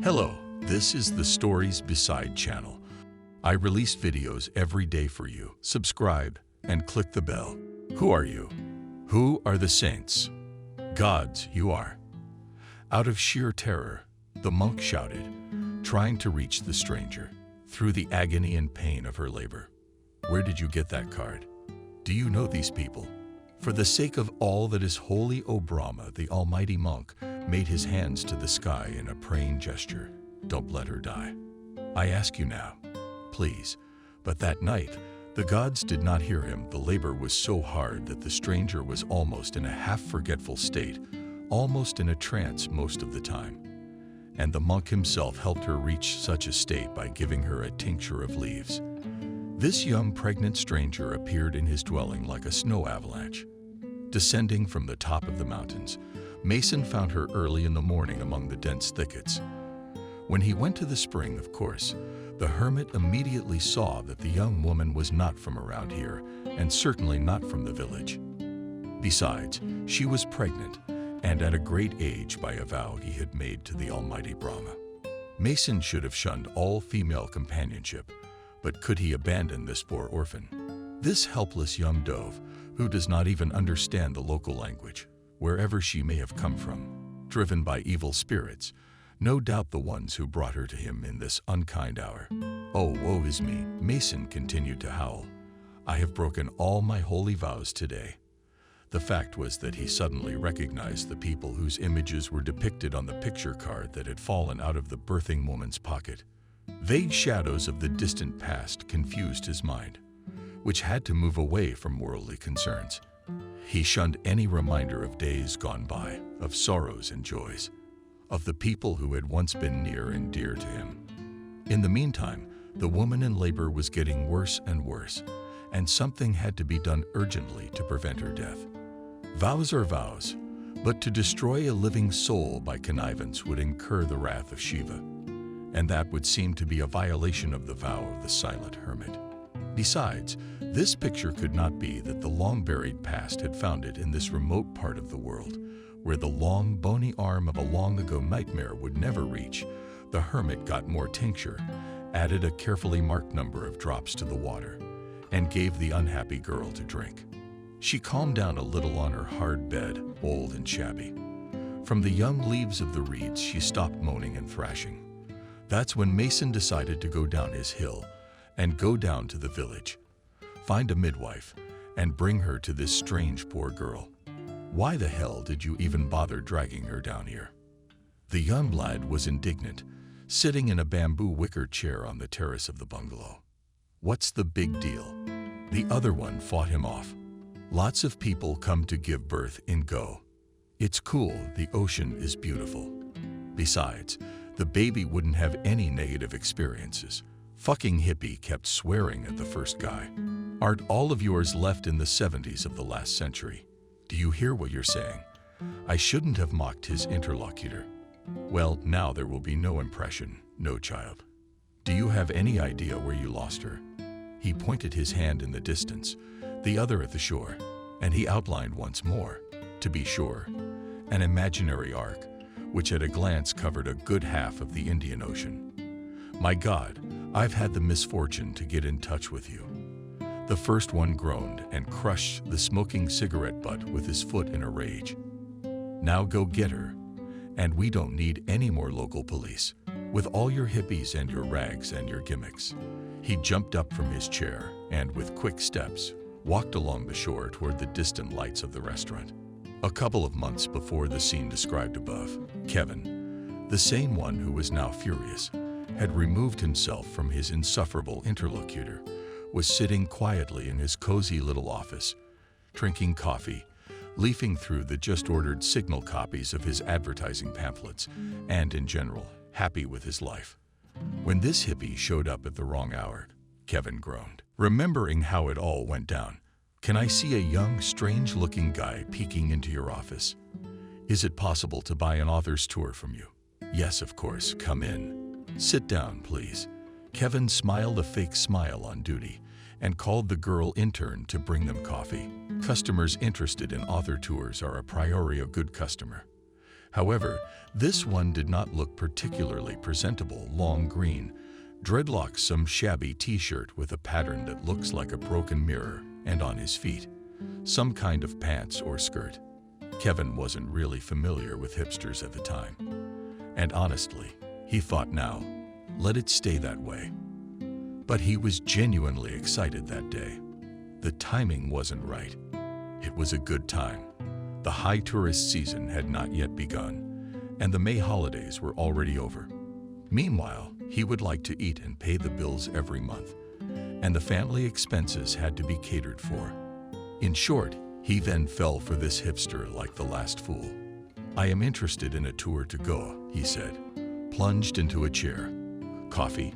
Hello, this is the Stories Beside channel. I release videos every day for you. Subscribe and click the bell. Who are you? Who are the saints? Gods you are. Out of sheer terror, the monk shouted, trying to reach the stranger through the agony and pain of her labor. Where did you get that card? Do you know these people? For the sake of all that is holy, O Brahma, the almighty monk, made his hands to the sky in a praying gesture. Don't let her die. I ask you now, please. But that night, the gods did not hear him. The labor was so hard that the stranger was almost in a half-forgetful state, almost in a trance most of the time. And the monk himself helped her reach such a state by giving her a tincture of leaves. This young pregnant stranger appeared in his dwelling like a snow avalanche. Descending from the top of the mountains, Mason found her early in the morning among the dense thickets. When he went to the spring, of course, the hermit immediately saw that the young woman was not from around here, and certainly not from the village. Besides, she was pregnant, and at a great age by a vow he had made to the almighty Brahma. Mason should have shunned all female companionship, but could he abandon this poor orphan? This helpless young dove, who does not even understand the local language, wherever she may have come from, driven by evil spirits, no doubt the ones who brought her to him in this unkind hour. Oh, woe is me, Mason continued to howl. I have broken all my holy vows today. The fact was that he suddenly recognized the people whose images were depicted on the picture card that had fallen out of the birthing woman's pocket. Vague shadows of the distant past confused his mind, which had to move away from worldly concerns. He shunned any reminder of days gone by, of sorrows and joys, of the people who had once been near and dear to him. In the meantime, the woman in labor was getting worse and worse, and something had to be done urgently to prevent her death. Vows are vows, but to destroy a living soul by connivance would incur the wrath of Shiva, and that would seem to be a violation of the vow of the silent hermit. Besides, this picture could not be that the long-buried past had found it in this remote part of the world, where the long, bony arm of a long-ago nightmare would never reach. The hermit got more tincture, added a carefully marked number of drops to the water, and gave the unhappy girl to drink. She calmed down a little on her hard bed, old and shabby. From the young leaves of the reeds, she stopped moaning and thrashing. That's when Mason decided to go down his hill and go down to the village, find a midwife, and bring her to this strange poor girl. Why the hell did you even bother dragging her down here? The young lad was indignant, sitting in a bamboo wicker chair on the terrace of the bungalow. What's the big deal? The other one fought him off. Lots of people come to give birth in Go. It's cool, the ocean is beautiful. Besides, the baby wouldn't have any negative experiences. Fucking hippie kept swearing at the first guy. Aren't all of yours left in the 70s of the last century? Do you hear what you're saying? I shouldn't have mocked his interlocutor. Well, now there will be no impression, no child. Do you have any idea where you lost her? He pointed his hand in the distance, the other at the shore, and he outlined once more, to be sure, an imaginary arc, which at a glance covered a good half of the Indian Ocean. My God, I've had the misfortune to get in touch with you. The first one groaned and crushed the smoking cigarette butt with his foot in a rage. Now go get her, and we don't need any more local police, with all your hippies and your rags and your gimmicks. He jumped up from his chair and, with quick steps, walked along the shore toward the distant lights of the restaurant. A couple of months before the scene described above, Kevin, the same one who was now furious, had removed himself from his insufferable interlocutor, was sitting quietly in his cozy little office, drinking coffee, leafing through the just-ordered signal copies of his advertising pamphlets, and, in general, happy with his life. When this hippie showed up at the wrong hour, Kevin groaned, remembering how it all went down. Can I see a young, strange-looking guy peeking into your office? Is it possible to buy an author's tour from you? Yes, of course, come in. Sit down, please. Kevin smiled a fake smile on duty and called the girl intern to bring them coffee. Customers interested in author tours are a priori a good customer. However, this one did not look particularly presentable. Long green dreadlocks, some shabby t-shirt with a pattern that looks like a broken mirror, and on his feet, some kind of pants or skirt. Kevin wasn't really familiar with hipsters at the time. And honestly, he thought now, let it stay that way. But he was genuinely excited that day. The timing wasn't right. It was a good time. The high tourist season had not yet begun, and the May holidays were already over. Meanwhile, he would like to eat and pay the bills every month, and the family expenses had to be catered for. In short, he then fell for this hipster like the last fool. "I am interested in a tour to Goa," he said, plunged into a chair. "Coffee?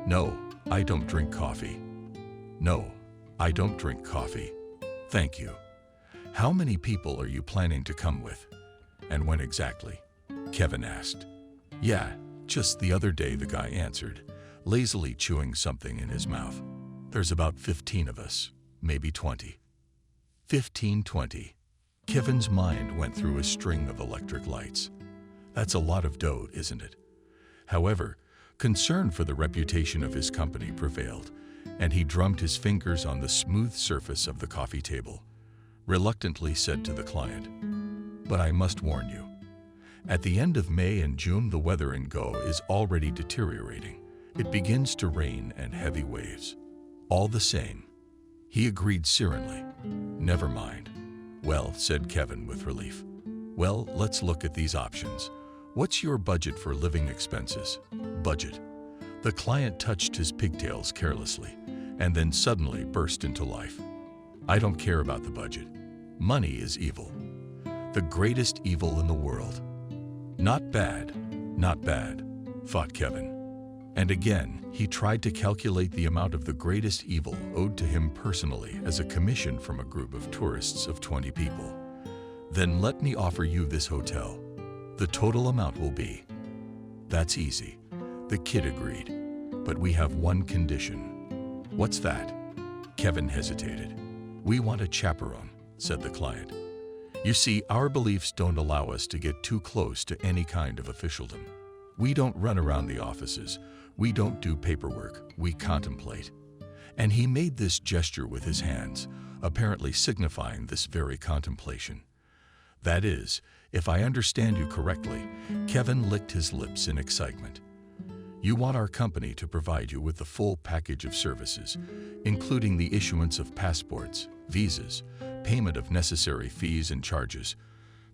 No, I don't drink coffee. No, I don't drink coffee. Thank you. How many people are you planning to come with? And when exactly?" Kevin asked. "Yeah, just the other day," the guy answered, lazily chewing something in his mouth. "There's about 15 of us, maybe 20. 15, 20. Kevin's mind went through a string of electric lights. That's a lot of dough, isn't it? However, concern for the reputation of his company prevailed, and he drummed his fingers on the smooth surface of the coffee table, reluctantly said to the client, "But I must warn you, at the end of May and June the weather in Goa is already deteriorating. It begins to rain and heavy waves." "All the same," he agreed serenely. "Never mind." "Well," said Kevin with relief. "Well, let's look at these options. What's your budget for living expenses?" "Budget?" The client touched his pigtails carelessly and then suddenly burst into life. "I don't care about the budget. Money is evil. The greatest evil in the world." "Not bad, not bad," thought Kevin. And again, he tried to calculate the amount of the greatest evil owed to him personally as a commission from a group of tourists of 20 people. "Then let me offer you this hotel. The total amount will be—" "That's easy," the kid agreed. "But we have one condition." "What's that?" Kevin hesitated. "We want a chaperone," said the client. "You see, our beliefs don't allow us to get too close to any kind of officialdom. We don't run around the offices. We don't do paperwork. We contemplate." And he made this gesture with his hands, apparently signifying this very contemplation. "That is, if I understand you correctly," Kevin licked his lips in excitement. "You want our company to provide you with the full package of services, including the issuance of passports, visas, payment of necessary fees and charges,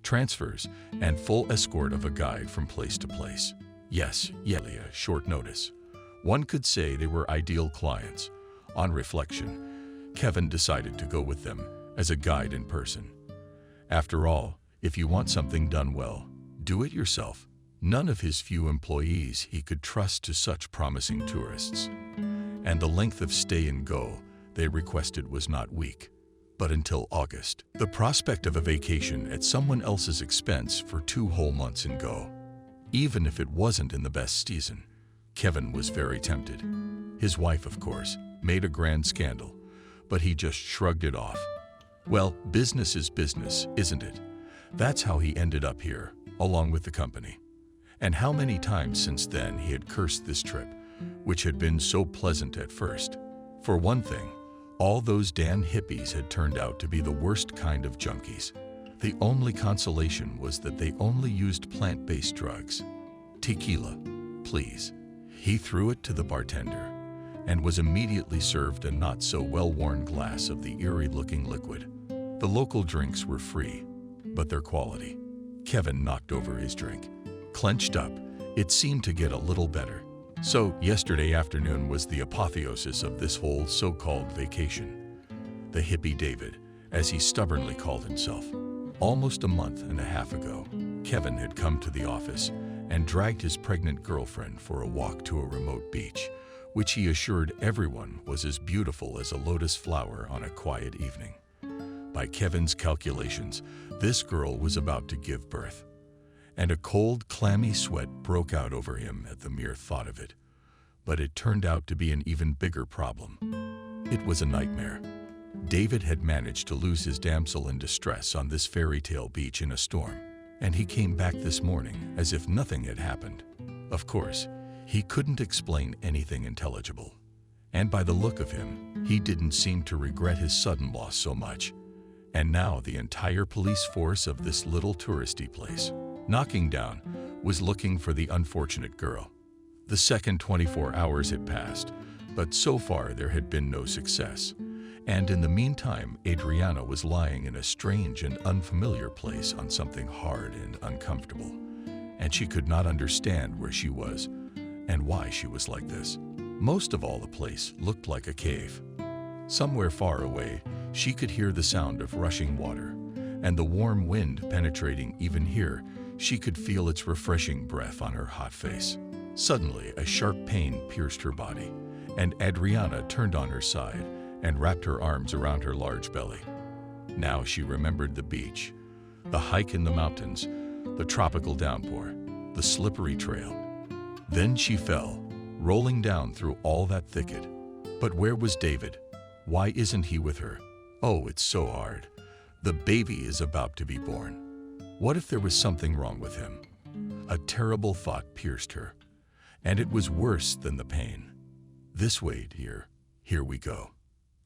transfers, and full escort of a guide from place to place." Yes, short notice. One could say they were ideal clients. On reflection, Kevin decided to go with them as a guide in person. After all, if you want something done well, do it yourself. None of his few employees he could trust to such promising tourists. And the length of stay in Goa they requested was not weak, but until August. The prospect of a vacation at someone else's expense for 2 whole months in Goa, even if it wasn't in the best season, Kevin was very tempted. His wife, of course, made a grand scandal, but he just shrugged it off. Well, business is business, isn't it? That's how he ended up here, along with the company. And how many times since then he had cursed this trip, which had been so pleasant at first. For one thing, all those damn hippies had turned out to be the worst kind of junkies. The only consolation was that they only used plant-based drugs. "Tequila, please." He threw it to the bartender and was immediately served a not-so-well-worn glass of the eerie-looking liquid. The local drinks were free, but their quality. Kevin knocked over his drink. Clenched up, it seemed to get a little better. So, yesterday afternoon was the apotheosis of this whole so-called vacation. The hippie David, as he stubbornly called himself. Almost a month and a half ago, Kevin had come to the office and dragged his pregnant girlfriend for a walk to a remote beach, which he assured everyone was as beautiful as a lotus flower on a quiet evening. By Kevin's calculations, this girl was about to give birth, and a cold, clammy sweat broke out over him at the mere thought of it. But it turned out to be an even bigger problem. It was a nightmare. David had managed to lose his damsel in distress on this fairy tale beach in a storm. and he came back this morning as if nothing had happened. Of course, he couldn't explain anything intelligible. And by the look of him, he didn't seem to regret his sudden loss so much. And now the entire police force of this little touristy place, Knocking Down, was looking for the unfortunate girl. The second 24 hours had passed, but so far there had been no success. And in the meantime, Adriana was lying in a strange and unfamiliar place on something hard and uncomfortable. And she could not understand where she was and why she was like this. Most of all, the place looked like a cave. Somewhere far away, she could hear the sound of rushing water, and the warm wind penetrating even here, she could feel its refreshing breath on her hot face. Suddenly, a sharp pain pierced her body, and Adriana turned on her side and wrapped her arms around her large belly. Now she remembered the beach, the hike in the mountains, the tropical downpour, the slippery trail. Then she fell, rolling down through all that thicket. But where was David? Why isn't he with her? Oh, it's so hard. The baby is about to be born. What if there was something wrong with him? A terrible thought pierced her, and it was worse than the pain. This way, dear. Here we go.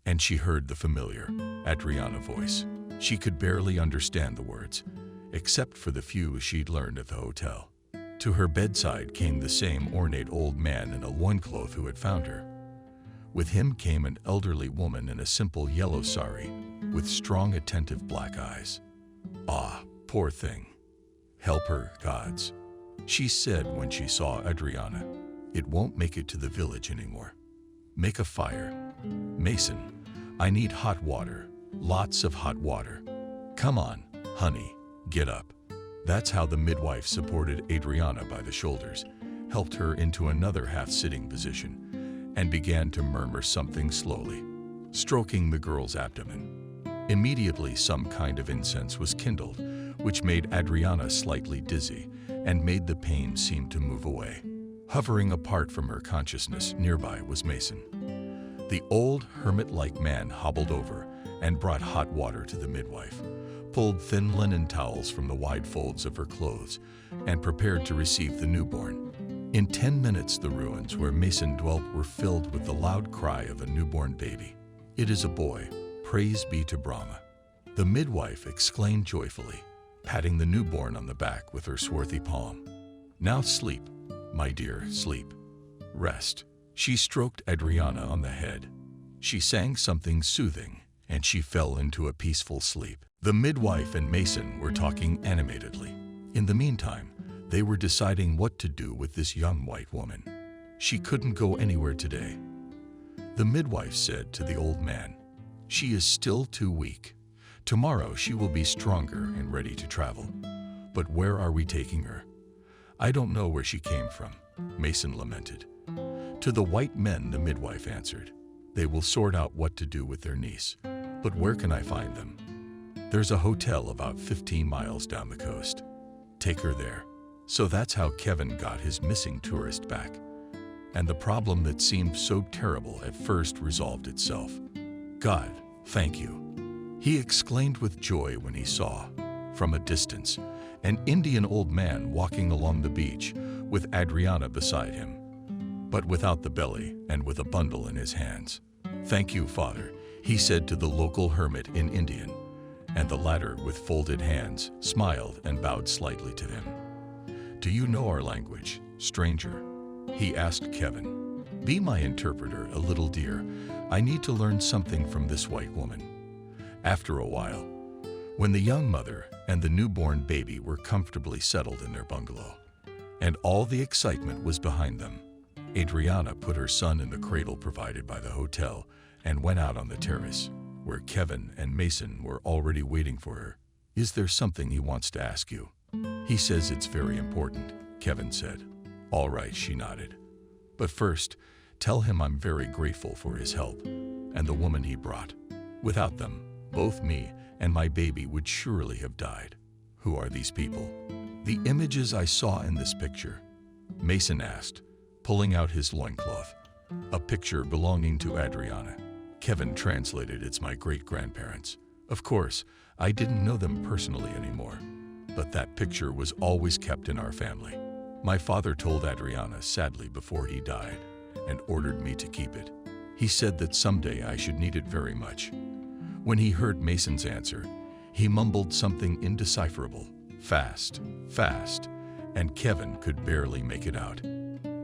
And she heard the familiar Adriana voice. She could barely understand the words, except for the few she'd learned at the hotel. To her bedside came the same ornate old man in a loincloth who had found her. With him came an elderly woman in a simple yellow sari, with strong, attentive black eyes. Ah, poor thing. Help her, gods, she said when she saw Adriana. It won't make it to the village anymore. Make a fire. Mason, I need hot water, lots of hot water. Come on, honey, get up. That's how the midwife supported Adriana by the shoulders, helped her into another half-sitting position, and began to murmur something slowly, stroking the girl's abdomen. Immediately, some kind of incense was kindled, which made Adriana slightly dizzy and made the pain seem to move away. Hovering apart from her consciousness nearby was Mason. The old hermit-like man hobbled over and brought hot water to the midwife, pulled thin linen towels from the wide folds of her clothes, and prepared to receive the newborn. In 10 minutes, the ruins where Mason dwelt were filled with the loud cry of a newborn baby. It is a boy, praise be to Brahma, the midwife exclaimed joyfully, patting the newborn on the back with her swarthy palm. Now sleep, my dear, sleep. Rest. She stroked Adriana on the head. She sang something soothing, and she fell into a peaceful sleep. The midwife and Mason were talking animatedly. In the meantime, they were deciding what to do with this young white woman. She couldn't go anywhere today. The midwife said to the old man, "She is still too weak. Tomorrow she will be stronger and ready to travel. But where are we taking her?" "I don't know where she came from," Mason lamented. "To the white men," the midwife answered. "They will sort out what to do with their niece. But where can I find them?" "There's a hotel about 15 miles down the coast. Take her there." So that's how Kevin got his missing tourist back. And the problem that seemed so terrible at first resolved itself. "God, thank you," he exclaimed with joy when he saw, from a distance, an Indian old man walking along the beach with Adriana beside him, but without the belly and with a bundle in his hands. "Thank you, Father," he said to the local hermit in Indian, and the latter, with folded hands, smiled and bowed slightly to him. "Do you know our language, stranger?" he asked Kevin. "Be my interpreter a little, dear. I need to learn something from this white woman." After a while, when the young mother and the newborn baby were comfortably settled in their bungalow, and all the excitement was behind them, Adriana put her son in the cradle provided by the hotel and went out on the terrace, where Kevin and Mason were already waiting for her. "Is there something he wants to ask you?" "He says it's very important," Kevin said. "All right," she nodded. "But first, tell him I'm very grateful for his help and the woman he brought. Without them, both me and my baby would surely have died." "Who are these people?" "The images I saw in this picture," Mason asked, pulling out his loincloth. "A picture belonging to Adriana." Kevin translated, "It's my great-grandparents. Of course, I didn't know them personally anymore, but that picture was always kept in our family. My father told Adriana sadly before he died and ordered me to keep it. He said that someday I should need it very much. When he heard Mason's answer, he mumbled something indecipherable, fast, fast, and Kevin could barely make it out.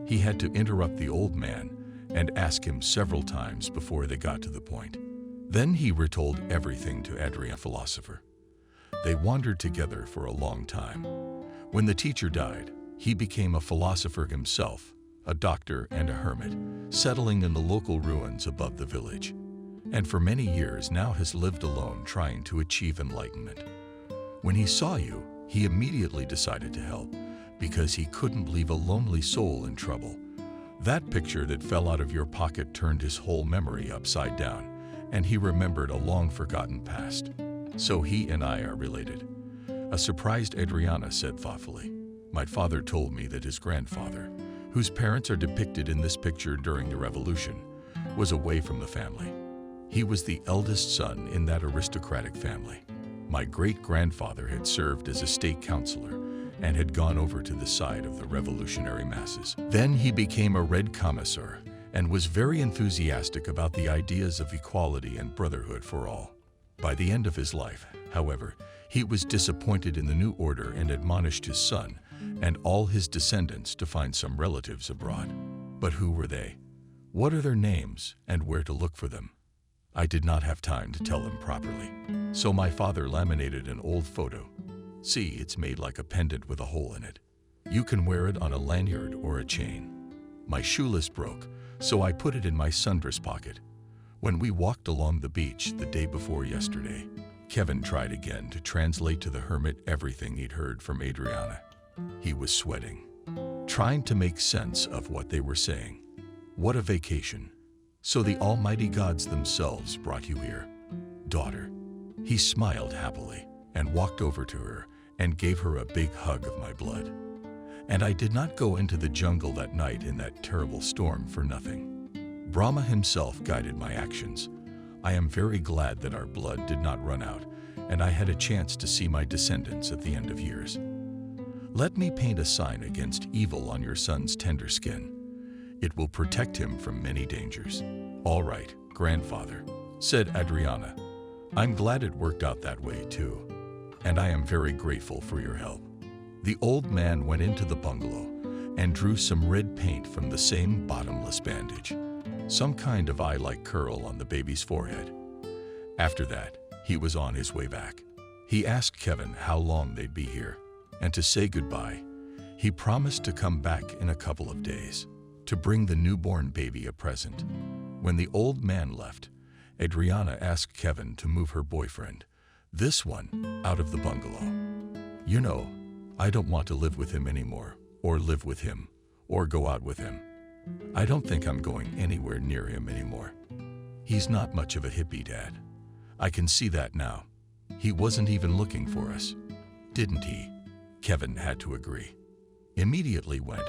He had to interrupt the old man and ask him several times before they got to the point. Then he retold everything to Adriana, philosopher. They wandered together for a long time. When the teacher died, he became a philosopher himself, a doctor and a hermit, settling in the local ruins above the village, and for many years now has lived alone trying to achieve enlightenment. When he saw you, he immediately decided to help because he couldn't leave a lonely soul in trouble. That picture that fell out of your pocket turned his whole memory upside down, and he remembered a long-forgotten past. So he and I are related. A surprised Adriana said thoughtfully, "My father told me that his grandfather, whose parents are depicted in this picture during the Revolution, was away from the family. He was the eldest son in that aristocratic family. My great-grandfather had served as a state councilor and had gone over to the side of the revolutionary masses. Then he became a Red Commissar and was very enthusiastic about the ideas of equality and brotherhood for all. By the end of his life, however, he was disappointed in the new order and admonished his son and all his descendants to find some relatives abroad. But who were they? What are their names and where to look for them? I did not have time to tell him properly. So my father laminated an old photo. See, it's made like a pendant with a hole in it. You can wear it on a lanyard or a chain. My shoelace broke, so I put it in my sundress pocket. When we walked along the beach the day before yesterday, Kevin tried again to translate to the hermit everything he'd heard from Adriana. He was sweating, trying to make sense of what they were saying. What a vacation. So the almighty gods themselves brought you here, daughter. He smiled happily and walked over to her and gave her a big hug of my blood. And I did not go into the jungle that night in that terrible storm for nothing. Brahma himself guided my actions. I am very glad that our blood did not run out and I had a chance to see my descendants at the end of years. Let me paint a sign against evil on your son's tender skin. It will protect him from many dangers. All right, grandfather, said Adriana. I'm glad it worked out that way too, and I am very grateful for your help. The old man went into the bungalow and drew some red paint from the same bottomless bandage, some kind of eye-like curl on the baby's forehead. After that, he was on his way back. He asked Kevin how long they'd be here, and to say goodbye, he promised to come back in a couple of days to bring the newborn baby a present. When the old man left, Adriana asked Kevin to move her boyfriend, this one, out of the bungalow. You know, I don't want to live with him anymore, or live with him, or go out with him. I don't think I'm going anywhere near him anymore. He's not much of a hippie, Dad. I can see that now. He wasn't even looking for us, didn't he? Kevin had to agree. Immediately went,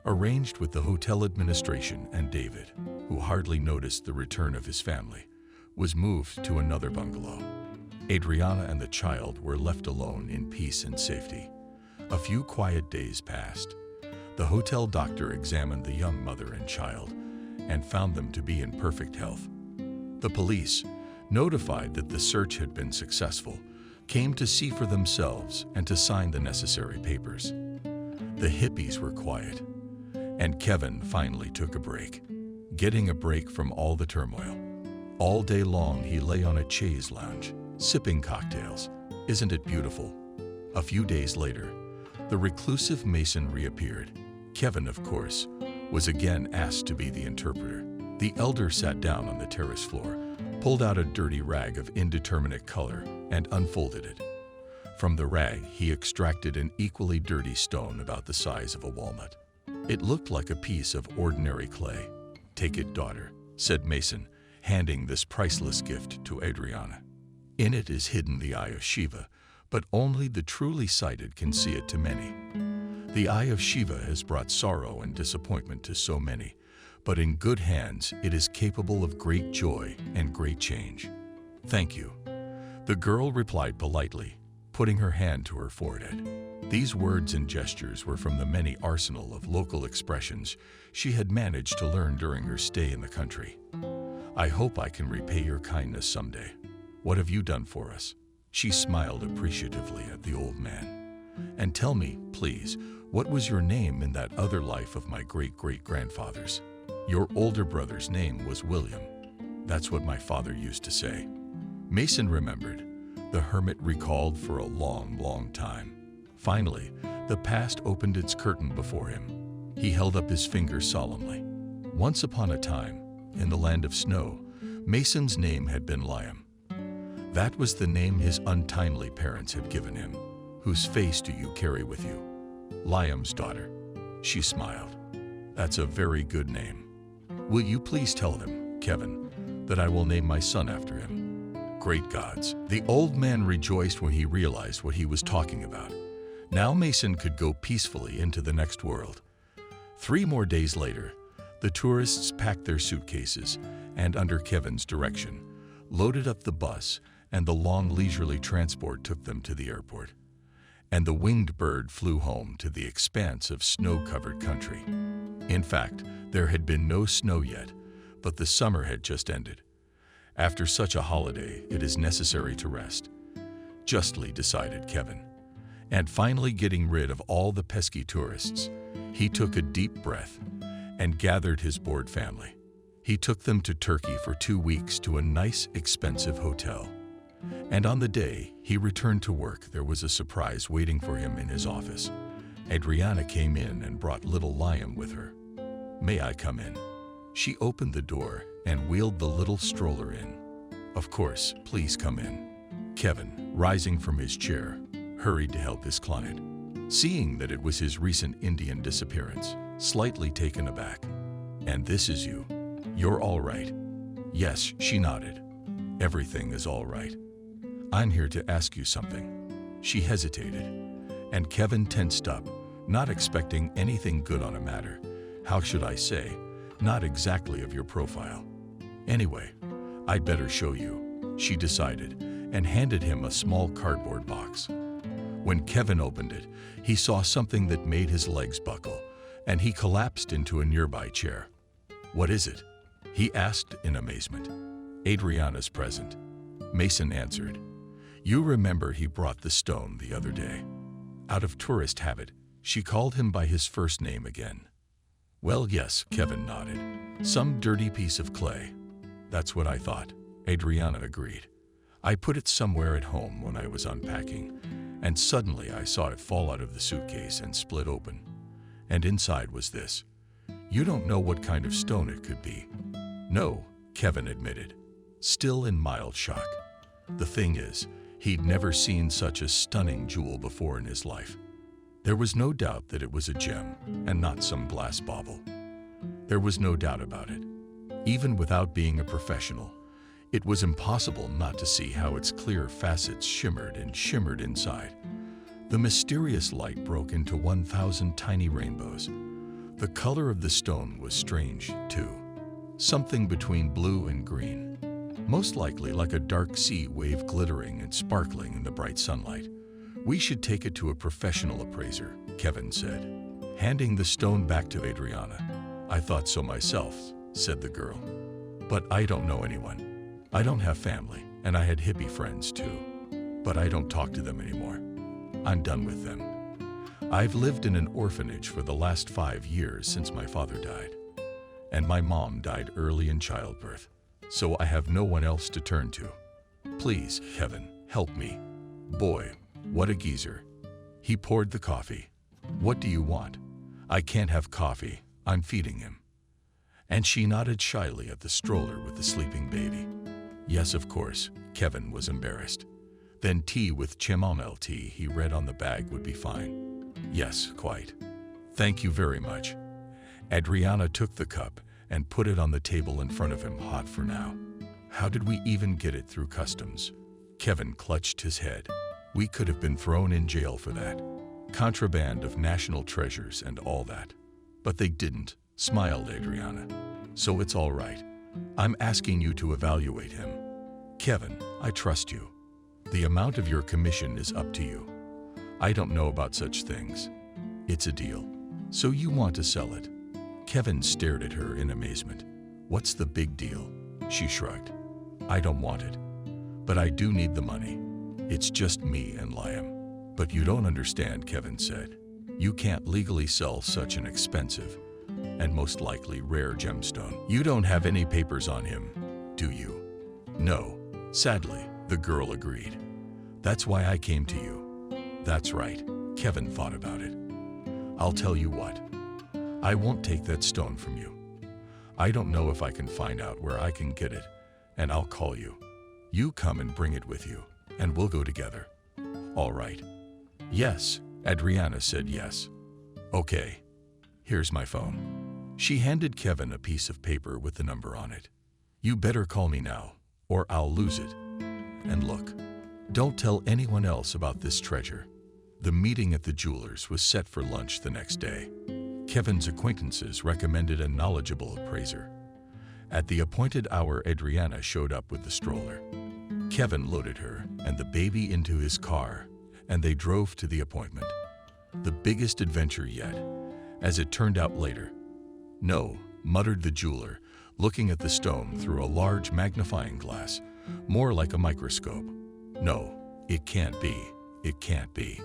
arranged with the hotel administration, and David, who hardly noticed the return of his family, was moved to another bungalow. Adriana and the child were left alone in peace and safety. A few quiet days passed. The hotel doctor examined the young mother and child and found them to be in perfect health. The police, notified that the search had been successful, came to see for themselves and to sign the necessary papers. The hippies were quiet, and Kevin finally took a break, getting a break from all the turmoil. All day long he lay on a chaise lounge, sipping cocktails. Isn't it beautiful? A few days later, the reclusive Mason reappeared. Kevin, of course, was again asked to be the interpreter. The elder sat down on the terrace floor, pulled out a dirty rag of indeterminate color, and unfolded it. From the rag, he extracted an equally dirty stone about the size of a walnut. It looked like a piece of ordinary clay. Take it, daughter, said Mason, handing this priceless gift to Adriana. In it is hidden the eye of Shiva, but only the truly sighted can see it to many. The eye of Shiva has brought sorrow and disappointment to so many, but in good hands it is capable of great joy and great change. Thank you. The girl replied politely, putting her hand to her forehead. These words and gestures were from the many arsenal of local expressions she had managed to learn during her stay in the country. "I hope I can repay your kindness someday. What have you done for us?" She smiled appreciatively at the old man. "And tell me, please, what was your name in that other life of my great-great-grandfather's?" "Your older brother's name was William. That's what my father used to say." Mason remembered. The hermit recalled for a long, long time. Finally, the past opened its curtain before him. He held up his finger solemnly. Once upon a time, in the land of snow, Mason's name had been Liam. That was the name his untimely parents had given him. "Whose face do you carry with you?" "Liam's daughter." She smiled. "That's a very good name. Will you please tell them, Kevin, that I will name my son after him?" Great gods! The old man rejoiced when he realized what he was talking about. Now Mason could go peacefully into the next world. 3 more days later, the tourists packed their suitcases and, under Kevin's direction, loaded up the bus, and the long leisurely transport took them to the airport. And the winged bird flew home to the expanse of snow-covered country. In fact, there had been no snow yet, but the summer had just ended. After such a holiday, it is necessary to rest, justly decided Kevin. And finally getting rid of all the pesky tourists, he took a deep breath and gathered his bored family. He took them to Turkey for 2 weeks to a nice, expensive hotel. And on the day he returned to work, there was a surprise waiting for him in his office. Adriana came in and brought little Liam with her. "May I come in?" She opened the door and wheeled the little stroller in. "Of course, please come in." Kevin, rising from his chair, hurried to help his client, seeing that it was his recent Indian disappearance, slightly taken aback. "And this is you. You're all right?" "Yes," she nodded. "Everything is all right. I'm here to ask you something." She hesitated, and Kevin tensed up, not expecting anything good on a matter, how should I say, not exactly of your profile. "Anyway, I'd better show you," she decided, and handed him a small cardboard box. When Kevin opened it, he saw something that made his legs buckle, and he collapsed into a nearby chair. "What is it?" he asked in amazement. "Adriana's present," Mason answered. "You remember he brought the stone the other day." Out of tourist habit, she called him by his first name again. "Well, yes," Kevin nodded. "Some dirty piece of clay." "That's what I thought," Adriana agreed. "I put it somewhere at home when I was unpacking, and suddenly I saw it fall out of the suitcase and split open. And inside was this. You don't know what kind of stone it could be." "No," Kevin admitted, still in mild shock. The thing is, he'd never seen such a stunning jewel before in his life. There was no doubt that it was a gem and not some glass bauble. There was no doubt about it. Even without being a professional, it was impossible not to see how its clear facets shimmered and shimmered inside. The mysterious light broke into 1,000 tiny rainbows. The color of the stone was strange, too. Something between blue and green. Most likely like a dark sea wave glittering and sparkling in the bright sunlight. "We should take it to a professional appraiser," Kevin said, handing the stone back to Adriana. "I thought so myself," said the girl. "But I don't know anyone. I don't have family, and I had hippie friends too. But I don't talk to them anymore. I'm done with them. I've lived in an orphanage for the last 5 years since my father died. And my mom died early in childbirth, so I have no one else to turn to. Please, Kevin, help me." Boy, what a geezer. He poured the coffee. "What do you want?" "I can't have coffee. I'm feeding him." And she nodded shyly at the stroller with the sleeping baby. Yes, of course, Kevin was embarrassed. Then tea with chamomile tea, he read on the bag, would be fine. Yes, quite. "Thank you very much." Adriana took the cup and put it on the table in front of him, hot for now. "How did we even get it through customs?" Kevin clutched his head. "We could have been thrown in jail for that. Contraband of national treasures and all that. But they didn't," smiled Adriana. "So it's all right. I'm asking you to evaluate him. Kevin, I trust you." The amount of your commission is up to you. I don't know about such things. It's a deal. So you want to sell it? Kevin stared at her in amazement. What's the big deal? She shrugged. I don't want it. But I do need the money. It's just me and Liam. But you don't understand, Kevin said. You can't legally sell such an expensive and most likely rare gemstone. You don't have any papers on him, do you? No. Sadly, the girl agreed. That's why I came to you. That's right. Kevin thought about it. I'll tell you what. I won't take that stone from you. I don't know if I can find out where I can get it, and I'll call you. You come and bring it with you, and we'll go together. All right. Yes, Adriana said yes. Okay. Here's my phone. She handed Kevin a piece of paper with the number on it. You better call me now, or I'll lose it. And look, don't tell anyone else about this treasure. The meeting at the jeweler's was set for lunch the next day. Kevin's acquaintances recommended a knowledgeable appraiser. At the appointed hour, Adriana showed up with the stroller. Kevin loaded her and the baby into his car, and they drove to the appointment. The biggest adventure yet, as it turned out later. No, muttered the jeweler, looking at the stone through a large magnifying glass, more like a microscope. No, it can't be. It can't be.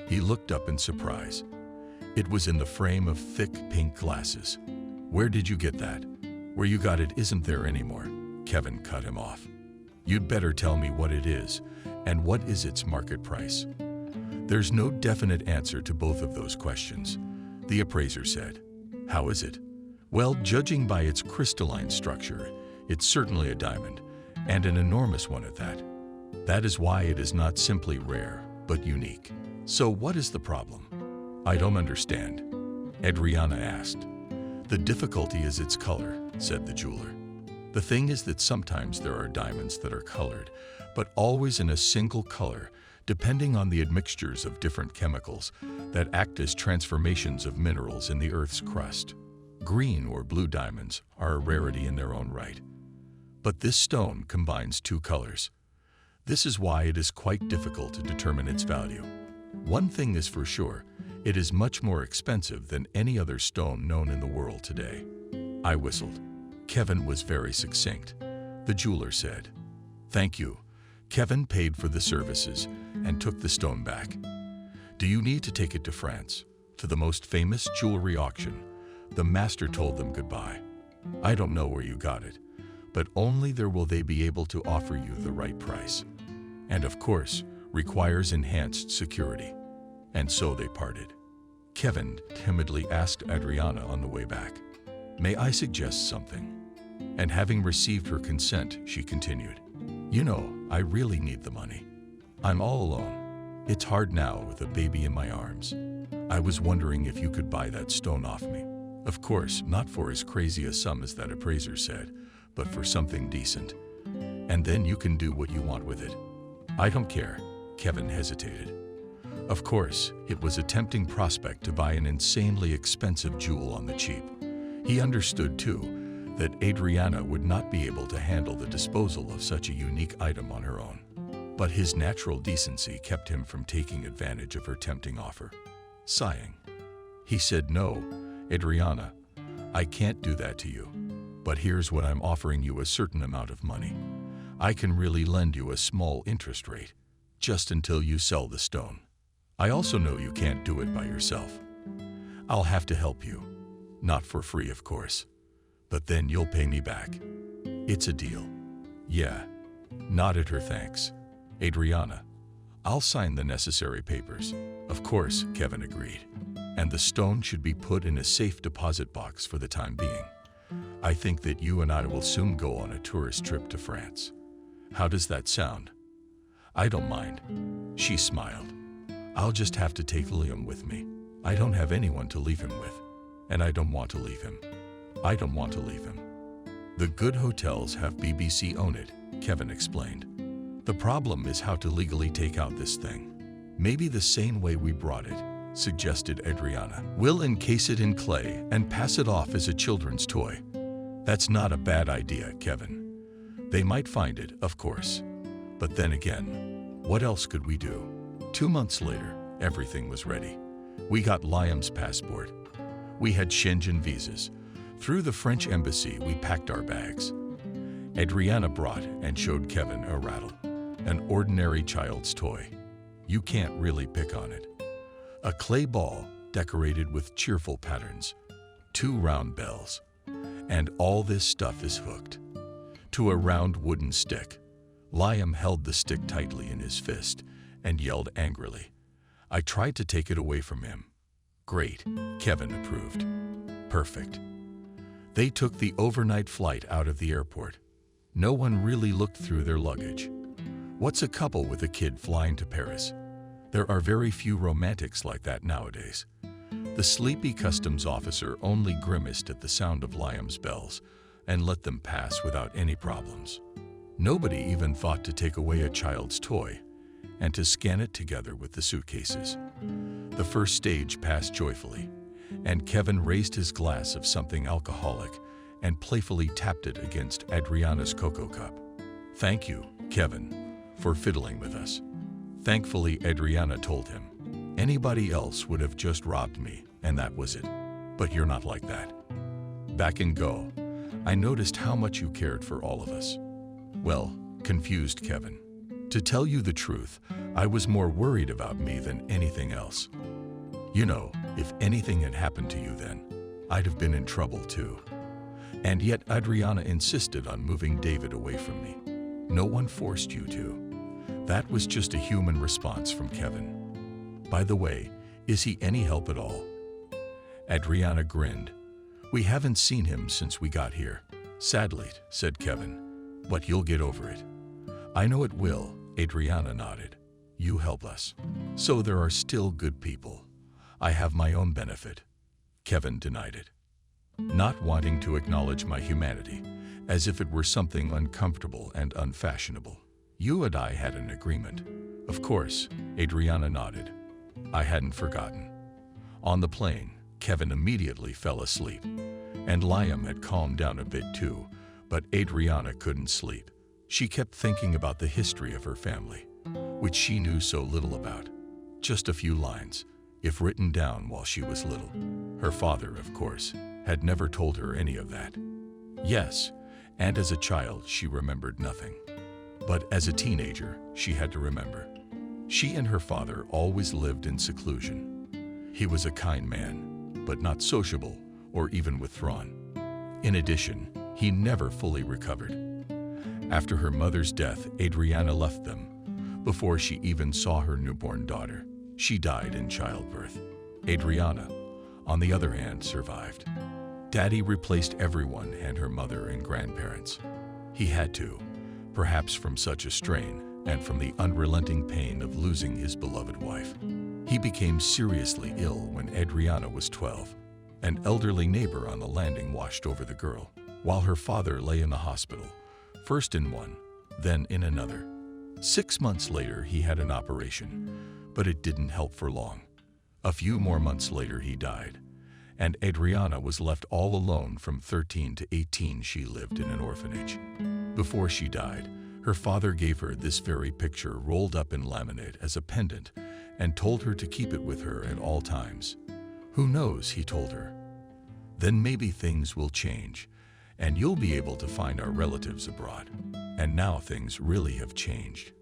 He looked up in surprise. It was in the frame of thick pink glasses. Where did you get that? Where you got it isn't there anymore. Kevin cut him off. You'd better tell me what it is, and what is its market price. There's no definite answer to both of those questions, the appraiser said. How is it? Well, judging by its crystalline structure, it's certainly a diamond, and an enormous one at that. That is why it is not simply rare, but unique. So what is the problem? I don't understand, Adriana asked. The difficulty is its color, said the jeweler. The thing is that sometimes there are diamonds that are colored, but always in a single color, depending on the admixtures of different chemicals that act as transformations of minerals in the Earth's crust. Green or blue diamonds are a rarity in their own right. But this stone combines two colors. This is why it is quite difficult to determine its value. One thing is for sure, it is much more expensive than any other stone known in the world today. I whistled. Kevin was very succinct. The jeweler said, Thank you. Kevin paid for the services and took the stone back. Do you need to take it to France, to the most famous jewelry auction? The master told them goodbye. I don't know where you got it, but only there will they be able to offer you the right price. And of course, requires enhanced security. And so they parted. Kevin timidly asked Adriana on the way back, May I suggest something? And having received her consent, she continued, You know, I really need the money. I'm all alone. It's hard now with a baby in my arms. I was wondering if you could buy that stone off me. Of course, not for as crazy a sum as that appraiser said, but for something decent. And then you can do what you want with it. I don't care. Kevin hesitated. Of course, it was a tempting prospect to buy an insanely expensive jewel on the cheap. He understood, too, that Adriana would not be able to handle the disposal of such a unique item on her own. But his natural decency kept him from taking advantage of her tempting offer. Sighing, he said, No, Adriana, I can't do that to you. But here's what I'm offering you: a certain amount of money. I can really lend you a small interest rate, just until you sell the stone. I also know you can't do it by yourself. I'll have to help you. Not for free, of course. But then you'll pay me back. It's a deal. Yeah. Nodded her thanks. Adriana, I'll sign the necessary papers. Of course, Kevin agreed. And the stone should be put in a safe deposit box for the time being. I think that you and I will soon go on a tourist trip to France. How does that sound? I don't mind. She smiled. I'll just have to take Liam with me. I don't have anyone to leave him with. And I don't want to leave him. I don't want to leave him. The good hotels have BBC own it, Kevin explained. The problem is how to legally take out this thing. Maybe the same way we brought it, suggested Adriana. We'll encase it in clay and pass it off as a children's toy. That's not a bad idea, Kevin. They might find it, of course. But then again, What else could we do? 2 months later, everything was ready. We got Liam's passport. We had Schengen visas. Through the French embassy, we packed our bags. Adriana brought and showed Kevin a rattle, an ordinary child's toy. You can't really pick on it. A clay ball decorated with cheerful patterns, 2 round bells, and all this stuff is hooked to a round wooden stick. Liam held the stick tightly in his fist and yelled angrily. I tried to take it away from him. Great, Kevin approved. Perfect. They took the overnight flight out of the airport. No one really looked through their luggage. What's a couple with a kid flying to Paris? There are very few romantics like that nowadays. The sleepy customs officer only grimaced at the sound of Liam's bells and let them pass without any problems. Nobody even thought to take away a child's toy and to scan it together with the suitcases. The first stage passed joyfully, and Kevin raised his glass of something alcoholic and playfully tapped it against Adriana's cocoa cup. Thank you, Kevin, for fiddling with us. Thankfully, Adriana told him. Anybody else would have just robbed me, and that was it. But you're not like that. Back in Go, I noticed how much you cared for all of us. Well, confused Kevin. To tell you the truth, I was more worried about me than anything else. You know, if anything had happened to you then, I'd have been in trouble too. And yet Adriana insisted on moving David away from me. No one forced you to. That was just a human response from Kevin. By the way, is he any help at all? Adriana grinned. We haven't seen him since we got here. Sadly, said Kevin, but you'll get over it. I know it will, Adriana nodded. You help us. So there are still good people. I have my own benefit. Kevin denied it, not wanting to acknowledge my humanity, as if it were something uncomfortable and unfashionable. You and I had an agreement. Of course, Adriana nodded. I hadn't forgotten. On the plane, Kevin immediately fell asleep, and Liam had calmed down a bit too, but Adriana couldn't sleep. She kept thinking about the history of her family, which she knew so little about. Just a few lines, if written down while she was little. Her father, of course, had never told her any of that. Yes, and as a child she remembered nothing. But as a teenager, she had to remember. She and her father always lived in seclusion. He was a kind man, but not sociable or even withdrawn. In addition, he never fully recovered. After her mother's death, Adriana left them. Before she even saw her newborn daughter, she died in childbirth. Adriana, on the other hand, survived. Daddy replaced everyone and her mother and grandparents. He had to, perhaps from such a strain and from the unrelenting pain of losing his beloved wife. He became seriously ill when Adriana was 12. An elderly neighbor on the landing watched over the girl, while her father lay in the hospital, first in one, then in another. 6 months later, he had an operation, but it didn't help for long. A few more months later, he died, and Adriana was left all alone. From 13 to 18, she lived in an orphanage. Before she died, her father gave her this very picture rolled up in laminate as a pendant and told her to keep it with her at all times. Who knows, he told her. Then maybe things will change, and you'll be able to find our relatives abroad. And now things really have changed.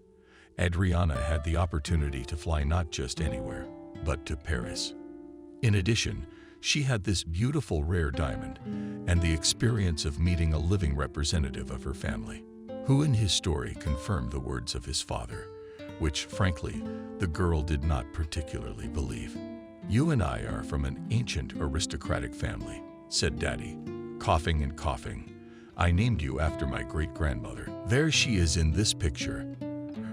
Adriana had the opportunity to fly not just anywhere, but to Paris. In addition, she had this beautiful rare diamond and the experience of meeting a living representative of her family, who in his story confirmed the words of his father, which, frankly, the girl did not particularly believe. You and I are from an ancient aristocratic family, said Daddy, coughing and coughing. I named you after my great-grandmother. There she is in this picture.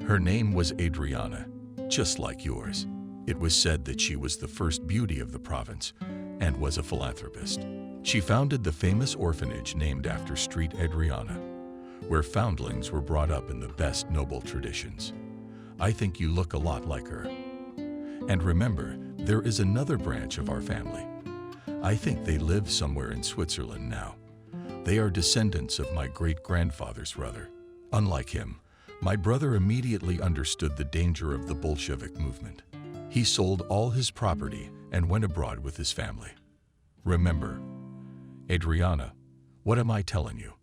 Her name was Adriana, just like yours. It was said that she was the first beauty of the province and was a philanthropist. She founded the famous orphanage named after Street Adriana, where foundlings were brought up in the best noble traditions. I think you look a lot like her. And remember, there is another branch of our family. I think they live somewhere in Switzerland now. They are descendants of my great-grandfather's brother. Unlike him, My brother immediately understood the danger of the Bolshevik movement. He sold all his property and went abroad with his family. Remember, Adriana, what am I telling you?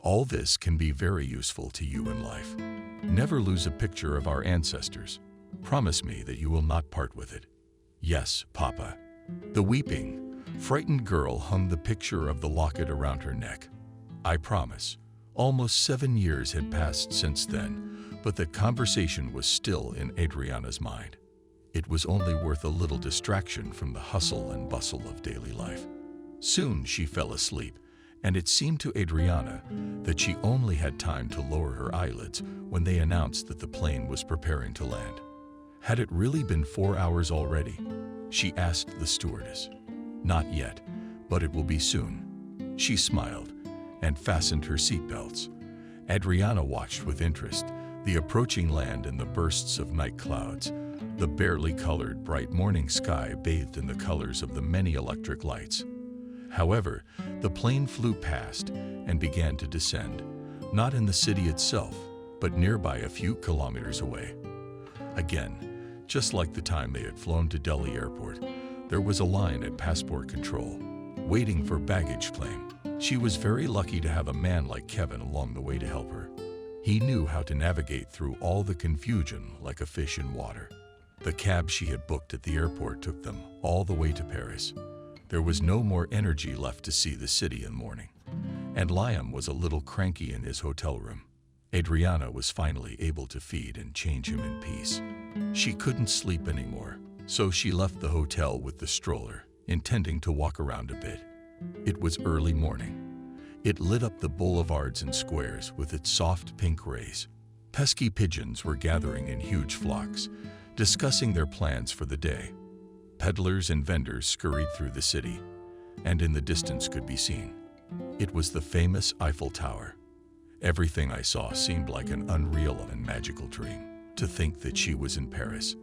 All this can be very useful to you in life. Never lose a picture of our ancestors. Promise me that you will not part with it. Yes, Papa. The weeping, frightened girl hung the picture of the locket around her neck. I promise. Almost 7 years had passed since then, but the conversation was still in Adriana's mind. It was only worth a little distraction from the hustle and bustle of daily life. Soon she fell asleep, and it seemed to Adriana that she only had time to lower her eyelids when they announced that the plane was preparing to land. Had it really been 4 hours already? She asked the stewardess. Not yet, but it will be soon. She smiled and fastened her seatbelts. Adriana watched with interest the approaching land and the bursts of night clouds, the barely colored bright morning sky bathed in the colors of the many electric lights. However, the plane flew past and began to descend, not in the city itself, but nearby a few kilometers away. Again, just like the time they had flown to Delhi Airport, there was a line at passport control, waiting for baggage claim. She was very lucky to have a man like Kevin along the way to help her. He knew how to navigate through all the confusion like a fish in water. The cab she had booked at the airport took them all the way to Paris. There was no more energy left to see the city in the morning, and Liam was a little cranky in his hotel room. Adriana was finally able to feed and change him in peace. She couldn't sleep anymore, so she left the hotel with the stroller, intending to walk around a bit. It was early morning. It lit up the boulevards and squares with its soft pink rays. Pesky pigeons were gathering in huge flocks, discussing their plans for the day. Peddlers and vendors scurried through the city, and in the distance could be seen. It was the famous Eiffel Tower. Everything I saw seemed like an unreal and magical dream. To think that she was in Paris.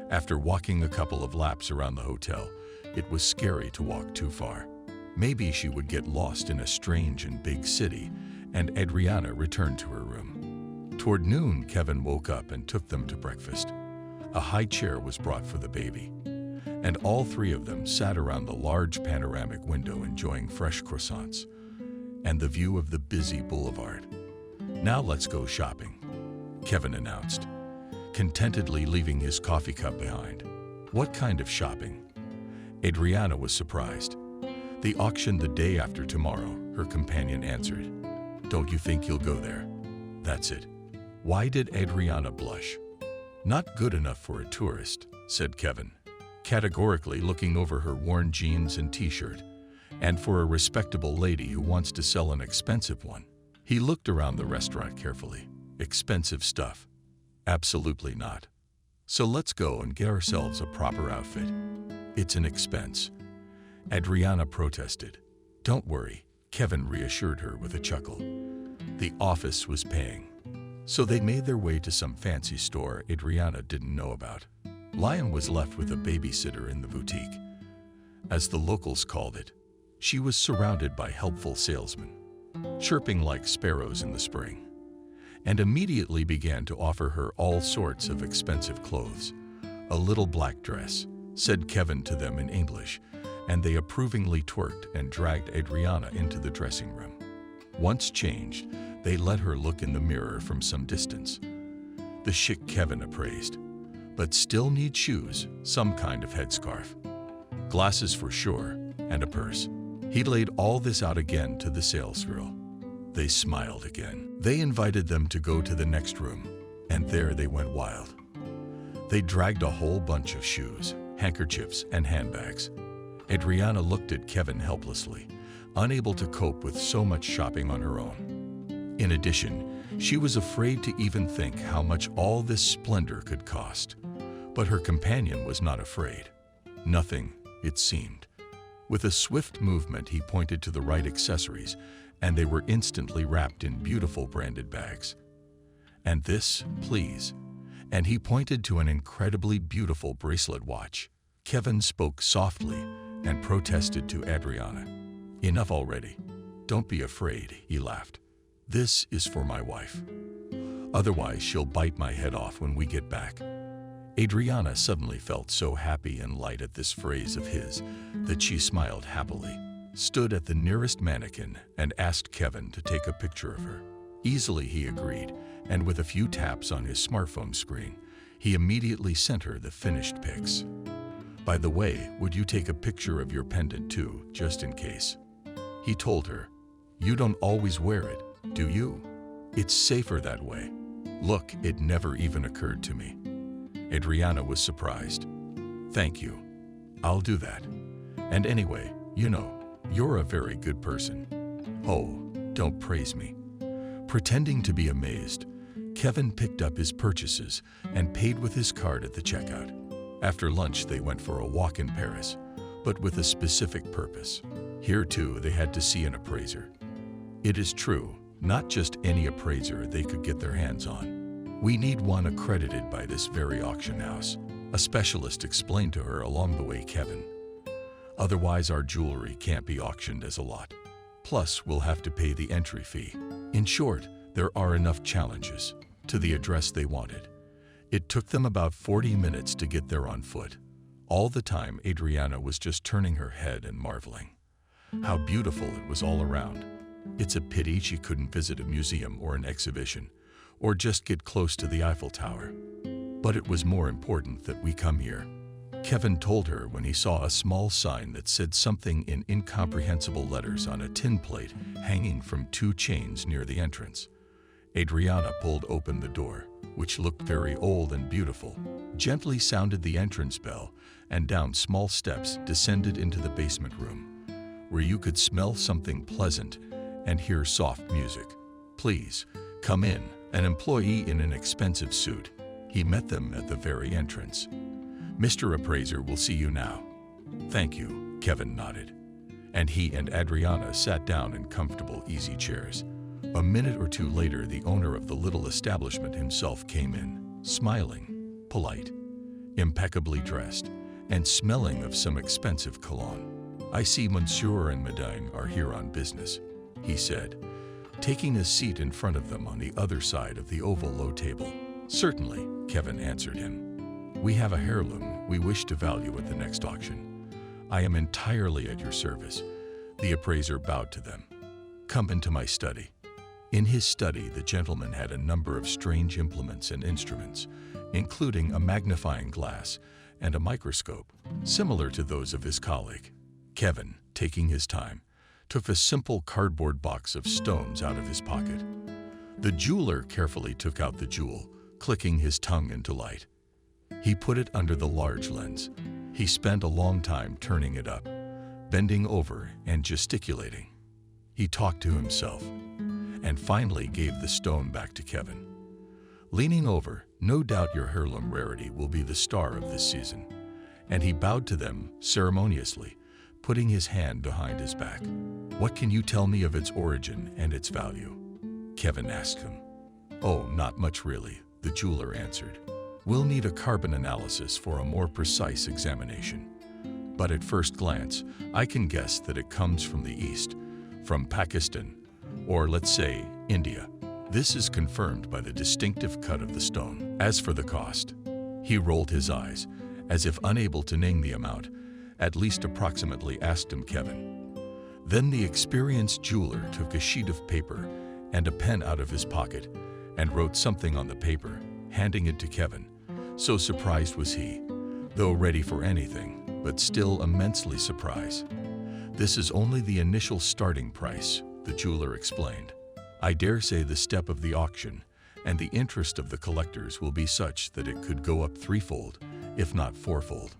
After walking a couple of laps around the hotel, it was scary to walk too far. Maybe she would get lost in a strange and big city, and Adriana returned to her room. Toward noon, Kevin woke up and took them to breakfast. A high chair was brought for the baby, and all three of them sat around the large panoramic window enjoying fresh croissants and the view of the busy boulevard. Now let's go shopping, Kevin announced, contentedly leaving his coffee cup behind. What kind of shopping? Adriana was surprised. The auction the day after tomorrow, her companion answered. Don't you think you'll go there? That's it. Why did Adriana blush? Not good enough for a tourist, said Kevin, categorically looking over her worn jeans and t-shirt, and for a respectable lady who wants to sell an expensive one. He looked around the restaurant carefully. Expensive stuff? Absolutely not. So let's go and get ourselves a proper outfit. It's an expense. Adriana protested. Don't worry, Kevin reassured her with a chuckle. The office was paying. So they made their way to some fancy store Adriana didn't know about. Lion was left with a babysitter in the boutique. As the locals called it, she was surrounded by helpful salesmen, chirping like sparrows in the spring, and immediately began to offer her all sorts of expensive clothes. A little black dress, said Kevin to them in English, and they approvingly twerked and dragged Adriana into the dressing room. Once changed, they let her look in the mirror from some distance. The chic Kevin appraised, but still need shoes, some kind of headscarf, glasses for sure, and a purse. He laid all this out again to the salesgirl. They smiled again. They invited them to go to the next room, and there they went wild. They dragged a whole bunch of shoes, handkerchiefs, and handbags. Adriana looked at Kevin helplessly, unable to cope with so much shopping on her own. In addition, she was afraid to even think how much all this splendor could cost. But her companion was not afraid. Nothing, it seemed. With a swift movement, he pointed to the right accessories, and they were instantly wrapped in beautiful branded bags. And this, please. And he pointed to an incredibly beautiful bracelet watch. Kevin spoke softly and protested to Adriana. Enough already. Don't be afraid, he laughed. This is for my wife. Otherwise, she'll bite my head off when we get back. Adriana suddenly felt so happy and light at this phrase of his that she smiled happily, stood at the nearest mannequin, and asked Kevin to take a picture of her. Easily he agreed, and with a few taps on his smartphone screen, he immediately sent her the finished pics. By the way, would you take a picture of your pendant too, just in case? He told her, you don't always wear it, do you? It's safer that way. Look, it never even occurred to me. Adriana was surprised. Thank you. I'll do that. And anyway, you know, you're a very good person. Oh, don't praise me. Pretending to be amazed, Kevin picked up his purchases and paid with his card at the checkout. After lunch, they went for a walk in Paris, but with a specific purpose. Here, too, they had to see an appraiser. It is true, not just any appraiser they could get their hands on. We need one accredited by this very auction house, a specialist explained to her along the way, Kevin. Otherwise, our jewelry can't be auctioned as a lot. Plus, we'll have to pay the entry fee. In short, there are enough challenges to the address they wanted. It took them about 40 minutes to get there on foot. All the time, Adriana was just turning her head and marveling. How beautiful it was all around. It's a pity she couldn't visit a museum or an exhibition, or just get close to the Eiffel Tower. But it was more important that we come here. Kevin told her when he saw a small sign that said something in incomprehensible letters on a tin plate hanging from two chains near the entrance. Adriana pulled open the door, which looked very old and beautiful, gently sounded the entrance bell, and down small steps descended into the basement room, where you could smell something pleasant and hear soft music. Please, come in, an employee in an expensive suit. He met them at the very entrance. Mr. Appraiser will see you now. Thank you, Kevin nodded. And he and Adriana sat down in comfortable, easy chairs. A minute or two later, the owner of the little establishment himself came in, smiling, polite, impeccably dressed, and smelling of some expensive cologne. I see Monsieur and Madame are here on business, he said, taking a seat in front of them on the other side of the oval low table. Certainly, Kevin answered him. We have a heirloom we wish to value at the next auction. I am entirely at your service. The appraiser bowed to them. Come into my study. In his study, the gentleman had a number of strange implements and instruments, including a magnifying glass and a microscope, similar to those of his colleague. Kevin, taking his time, took a simple cardboard box of stones out of his pocket. The jeweler carefully took out the jewel, clicking his tongue into light. He put it under the large lens. He spent a long time turning it up, bending over and gesticulating. He talked to himself, and finally gave the stone back to Kevin. Leaning over, no doubt your heirloom rarity will be the star of this season. And he bowed to them ceremoniously, putting his hand behind his back. What can you tell me of its origin and its value? Kevin asked him. Oh, not much really, the jeweler answered. We'll need a carbon analysis for a more precise examination. But at first glance, I can guess that it comes from the East, from Pakistan, or let's say, India. This is confirmed by the distinctive cut of the stone. As for the cost, he rolled his eyes, as if unable to name the amount, at least approximately asked him Kevin. Then the experienced jeweler took a sheet of paper and a pen out of his pocket and wrote something on the paper, handing it to Kevin. So surprised was he, though ready for anything, but still immensely surprised. This is only the initial starting price, the jeweler explained. I dare say the step of the auction and the interest of the collectors will be such that it could go up threefold, if not fourfold.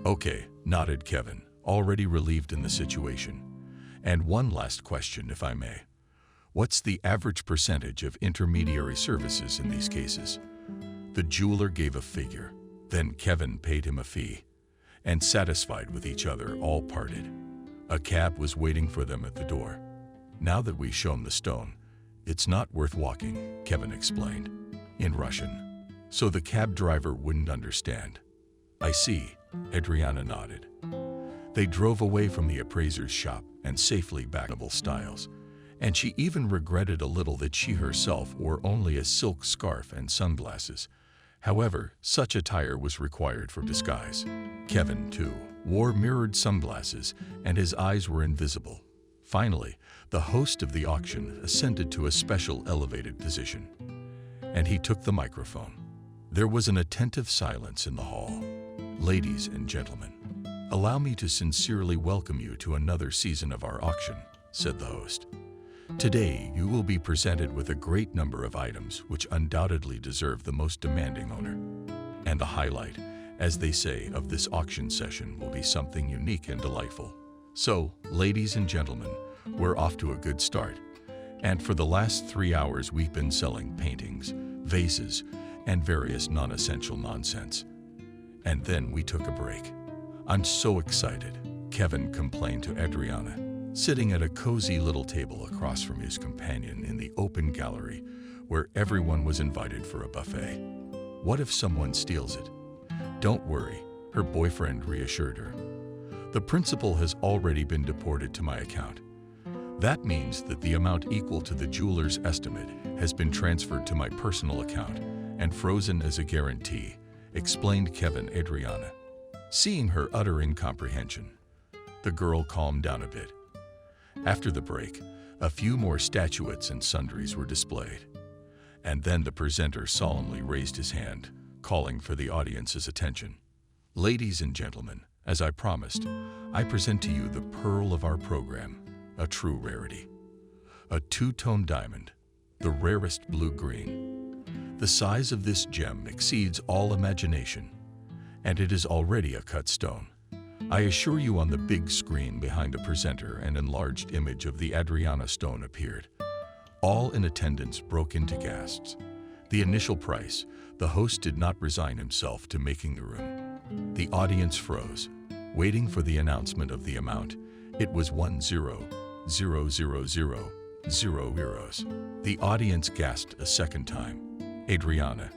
Okay, nodded Kevin, already relieved in the situation. And one last question, if I may. What's the average percentage of intermediary services in these cases? The jeweler gave a figure. Then Kevin paid him a fee. And satisfied with each other, all parted. A cab was waiting for them at the door. Now that we've shown the stone, it's not worth walking, Kevin explained, in Russian. So the cab driver wouldn't understand. I see, Adriana nodded. They drove away from the appraiser's shop and safely back to Styles. And she even regretted a little that she herself wore only a silk scarf and sunglasses. However, such attire was required for disguise. Kevin, too, wore mirrored sunglasses, and his eyes were invisible. Finally, the host of the auction ascended to a special elevated position, and he took the microphone. There was an attentive silence in the hall. "Ladies and gentlemen, allow me to sincerely welcome you to another season of our auction," said the host. "Today, you will be presented with a great number of items which undoubtedly deserve the most demanding owner. And the highlight, as they say, of this auction session will be something unique and delightful. So, ladies and gentlemen, we're off to a good start. And for the last 3 hours, we've been selling paintings, vases, and various non-essential nonsense. And then we took a break. I'm so excited," Kevin complained to Adriana, sitting at a cozy little table across from his companion in the open gallery where everyone was invited for a buffet. "What if someone steals it?" "Don't worry," her boyfriend reassured her. "The principal has already been deported to my account. That means that the amount equal to the jeweler's estimate has been transferred to my personal account and frozen as a guarantee," explained Kevin Adriana. Seeing her utter incomprehension, the girl calmed down a bit. After the break, a few more statuettes and sundries were displayed. And then the presenter solemnly raised his hand, calling for the audience's attention. "Ladies and gentlemen, as I promised, I present to you the pearl of our program, a true rarity. A two-tone diamond, the rarest blue-green. The size of this gem exceeds all imagination, and it is already a cut stone. I assure you on the big screen behind the presenter an enlarged image of the Adriana stone appeared. All in attendance broke into gasps. The initial price, the host did not resign himself to making the room. The audience froze, waiting for the announcement of the amount. It was 1,000,000 euros. The audience gasped a second time. Adriana,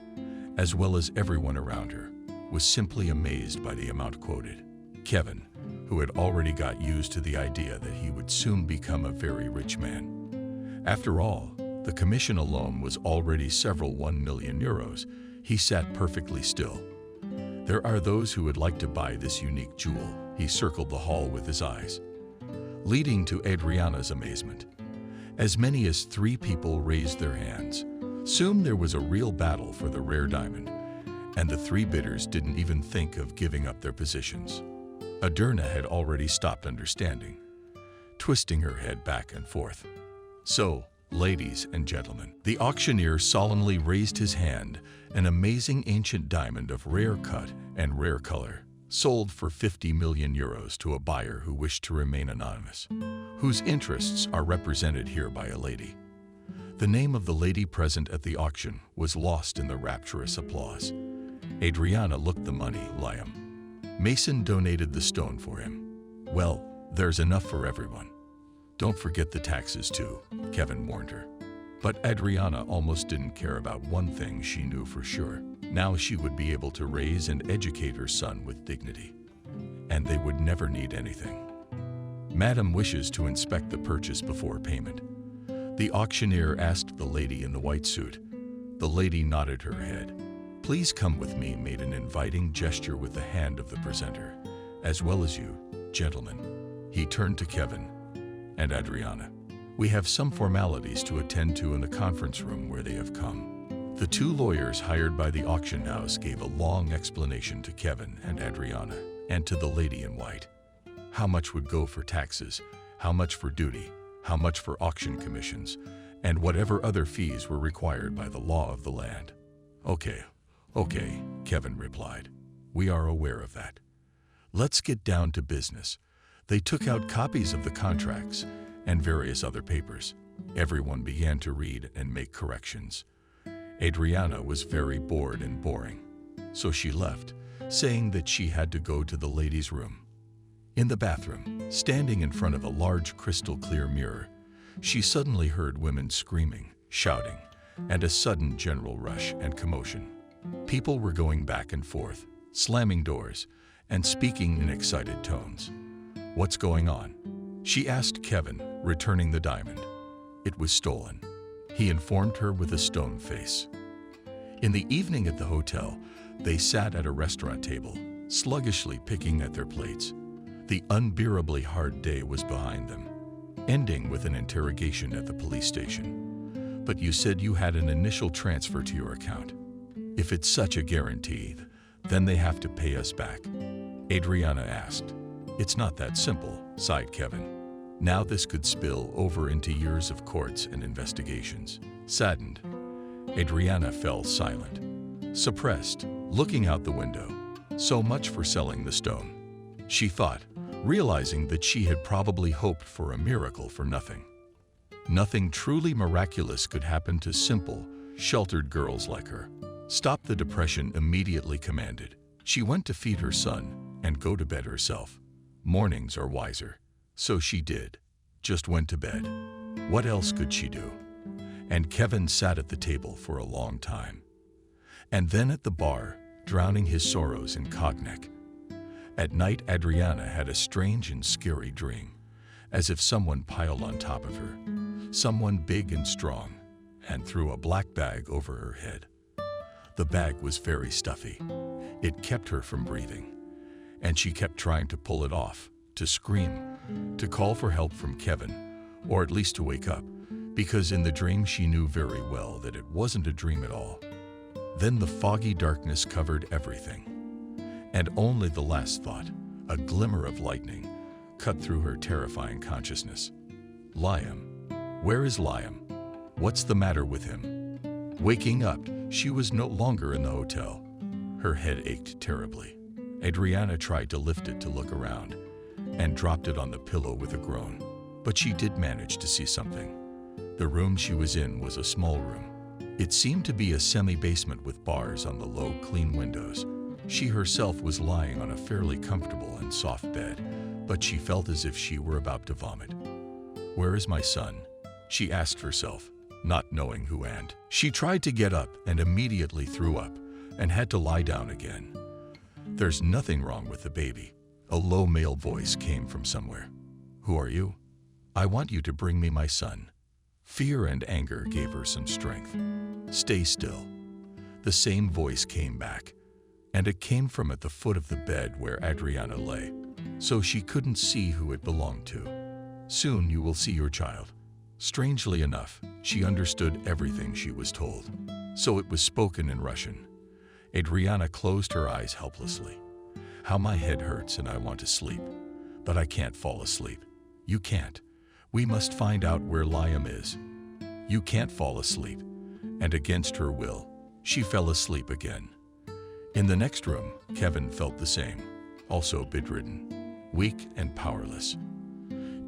as well as everyone around her, was simply amazed by the amount quoted. Kevin, who had already got used to the idea that he would soon become a very rich man. After all, the commission alone was already several 1 million euros. He sat perfectly still. "There are those who would like to buy this unique jewel," he circled the hall with his eyes, leading to Adriana's amazement. As many as 3 people raised their hands. Soon there was a real battle for the rare diamond, and the 3 bidders didn't even think of giving up their positions. Adriana had already stopped understanding, twisting her head back and forth. "So, ladies and gentlemen," the auctioneer solemnly raised his hand, "an amazing ancient diamond of rare cut and rare color, sold for 50 million euros to a buyer who wished to remain anonymous, whose interests are represented here by a lady." The name of the lady present at the auction was lost in the rapturous applause. Adriana looked the money. Liam Mason donated the stone for him. "Well, there's enough for everyone. Don't forget the taxes too," Kevin warned her. But Adriana almost didn't care about one thing she knew for sure. Now she would be able to raise and educate her son with dignity, and they would never need anything. "Madam wishes to inspect the purchase before payment," the auctioneer asked the lady in the white suit. The lady nodded her head. "Please come with me," made an inviting gesture with the hand of the presenter. "As well as you, gentlemen." He turned to Kevin and Adriana. "We have some formalities to attend to in the conference room where they have come." The 2 lawyers hired by the auction house gave a long explanation to Kevin and Adriana and to the lady in white. How much would go for taxes, how much for duty, how much for auction commissions, and whatever other fees were required by the law of the land. Okay, Kevin replied. "We are aware of that. Let's get down to business." They took out copies of the contracts and various other papers. Everyone began to read and make corrections. Adriana was very bored and boring, so she left, saying that she had to go to the ladies' room. In the bathroom, standing in front of a large crystal-clear mirror, she suddenly heard women screaming, shouting, and a sudden general rush and commotion. People were going back and forth, slamming doors, and speaking in excited tones. "What's going on?" she asked Kevin, returning the diamond. It was stolen. He informed her with a stone face. In the evening at the hotel, they sat at a restaurant table, sluggishly picking at their plates. The unbearably hard day was behind them, ending with an interrogation at the police station. "But you said you had an initial transfer to your account. If it's such a guarantee, then they have to pay us back," Adriana asked. "It's not that simple," sighed Kevin. Now this could spill over into years of courts and investigations. Saddened, Adriana fell silent, suppressed, looking out the window. So much for selling the stone, she thought, realizing that she had probably hoped for a miracle for nothing. Nothing truly miraculous could happen to simple, sheltered girls like her. "Stop the depression," immediately commanded. She went to feed her son and go to bed herself. Mornings are wiser. So she did. Just went to bed. What else could she do? And Kevin sat at the table for a long time. And then at the bar, drowning his sorrows in cognac. At night, Adriana had a strange and scary dream, as if someone piled on top of her, someone big and strong, and threw a black bag over her head. The bag was very stuffy. It kept her from breathing, and she kept trying to pull it off, to scream, to call for help from Kevin, or at least to wake up, because in the dream she knew very well that it wasn't a dream at all. Then the foggy darkness covered everything, and only the last thought, a glimmer of lightning, cut through her terrifying consciousness. Liam. Where is Liam? What's the matter with him? Waking up, she was no longer in the hotel. Her head ached terribly. Adriana tried to lift it to look around, and dropped it on the pillow with a groan. But she did manage to see something. The room she was in was a small room. It seemed to be a semi-basement with bars on the low, clean windows. She herself was lying on a fairly comfortable and soft bed, but she felt as if she were about to vomit. "Where is my son?" she asked herself, not knowing who and. She tried to get up and immediately threw up and had to lie down again. "There's nothing wrong with the baby." A low male voice came from somewhere. "Who are you?" "I want you to bring me my son." Fear and anger gave her some strength. "Stay still." The same voice came back, and it came from at the foot of the bed where Adriana lay, so she couldn't see who it belonged to. "Soon you will see your child." Strangely enough, she understood everything she was told, so it was spoken in Russian. Adriana closed her eyes helplessly. "How my head hurts and I want to sleep, but I can't fall asleep." "You can't. We must find out where Liam is." "You can't fall asleep." And against her will, she fell asleep again. In the next room, Kevin felt the same, also bedridden, weak and powerless.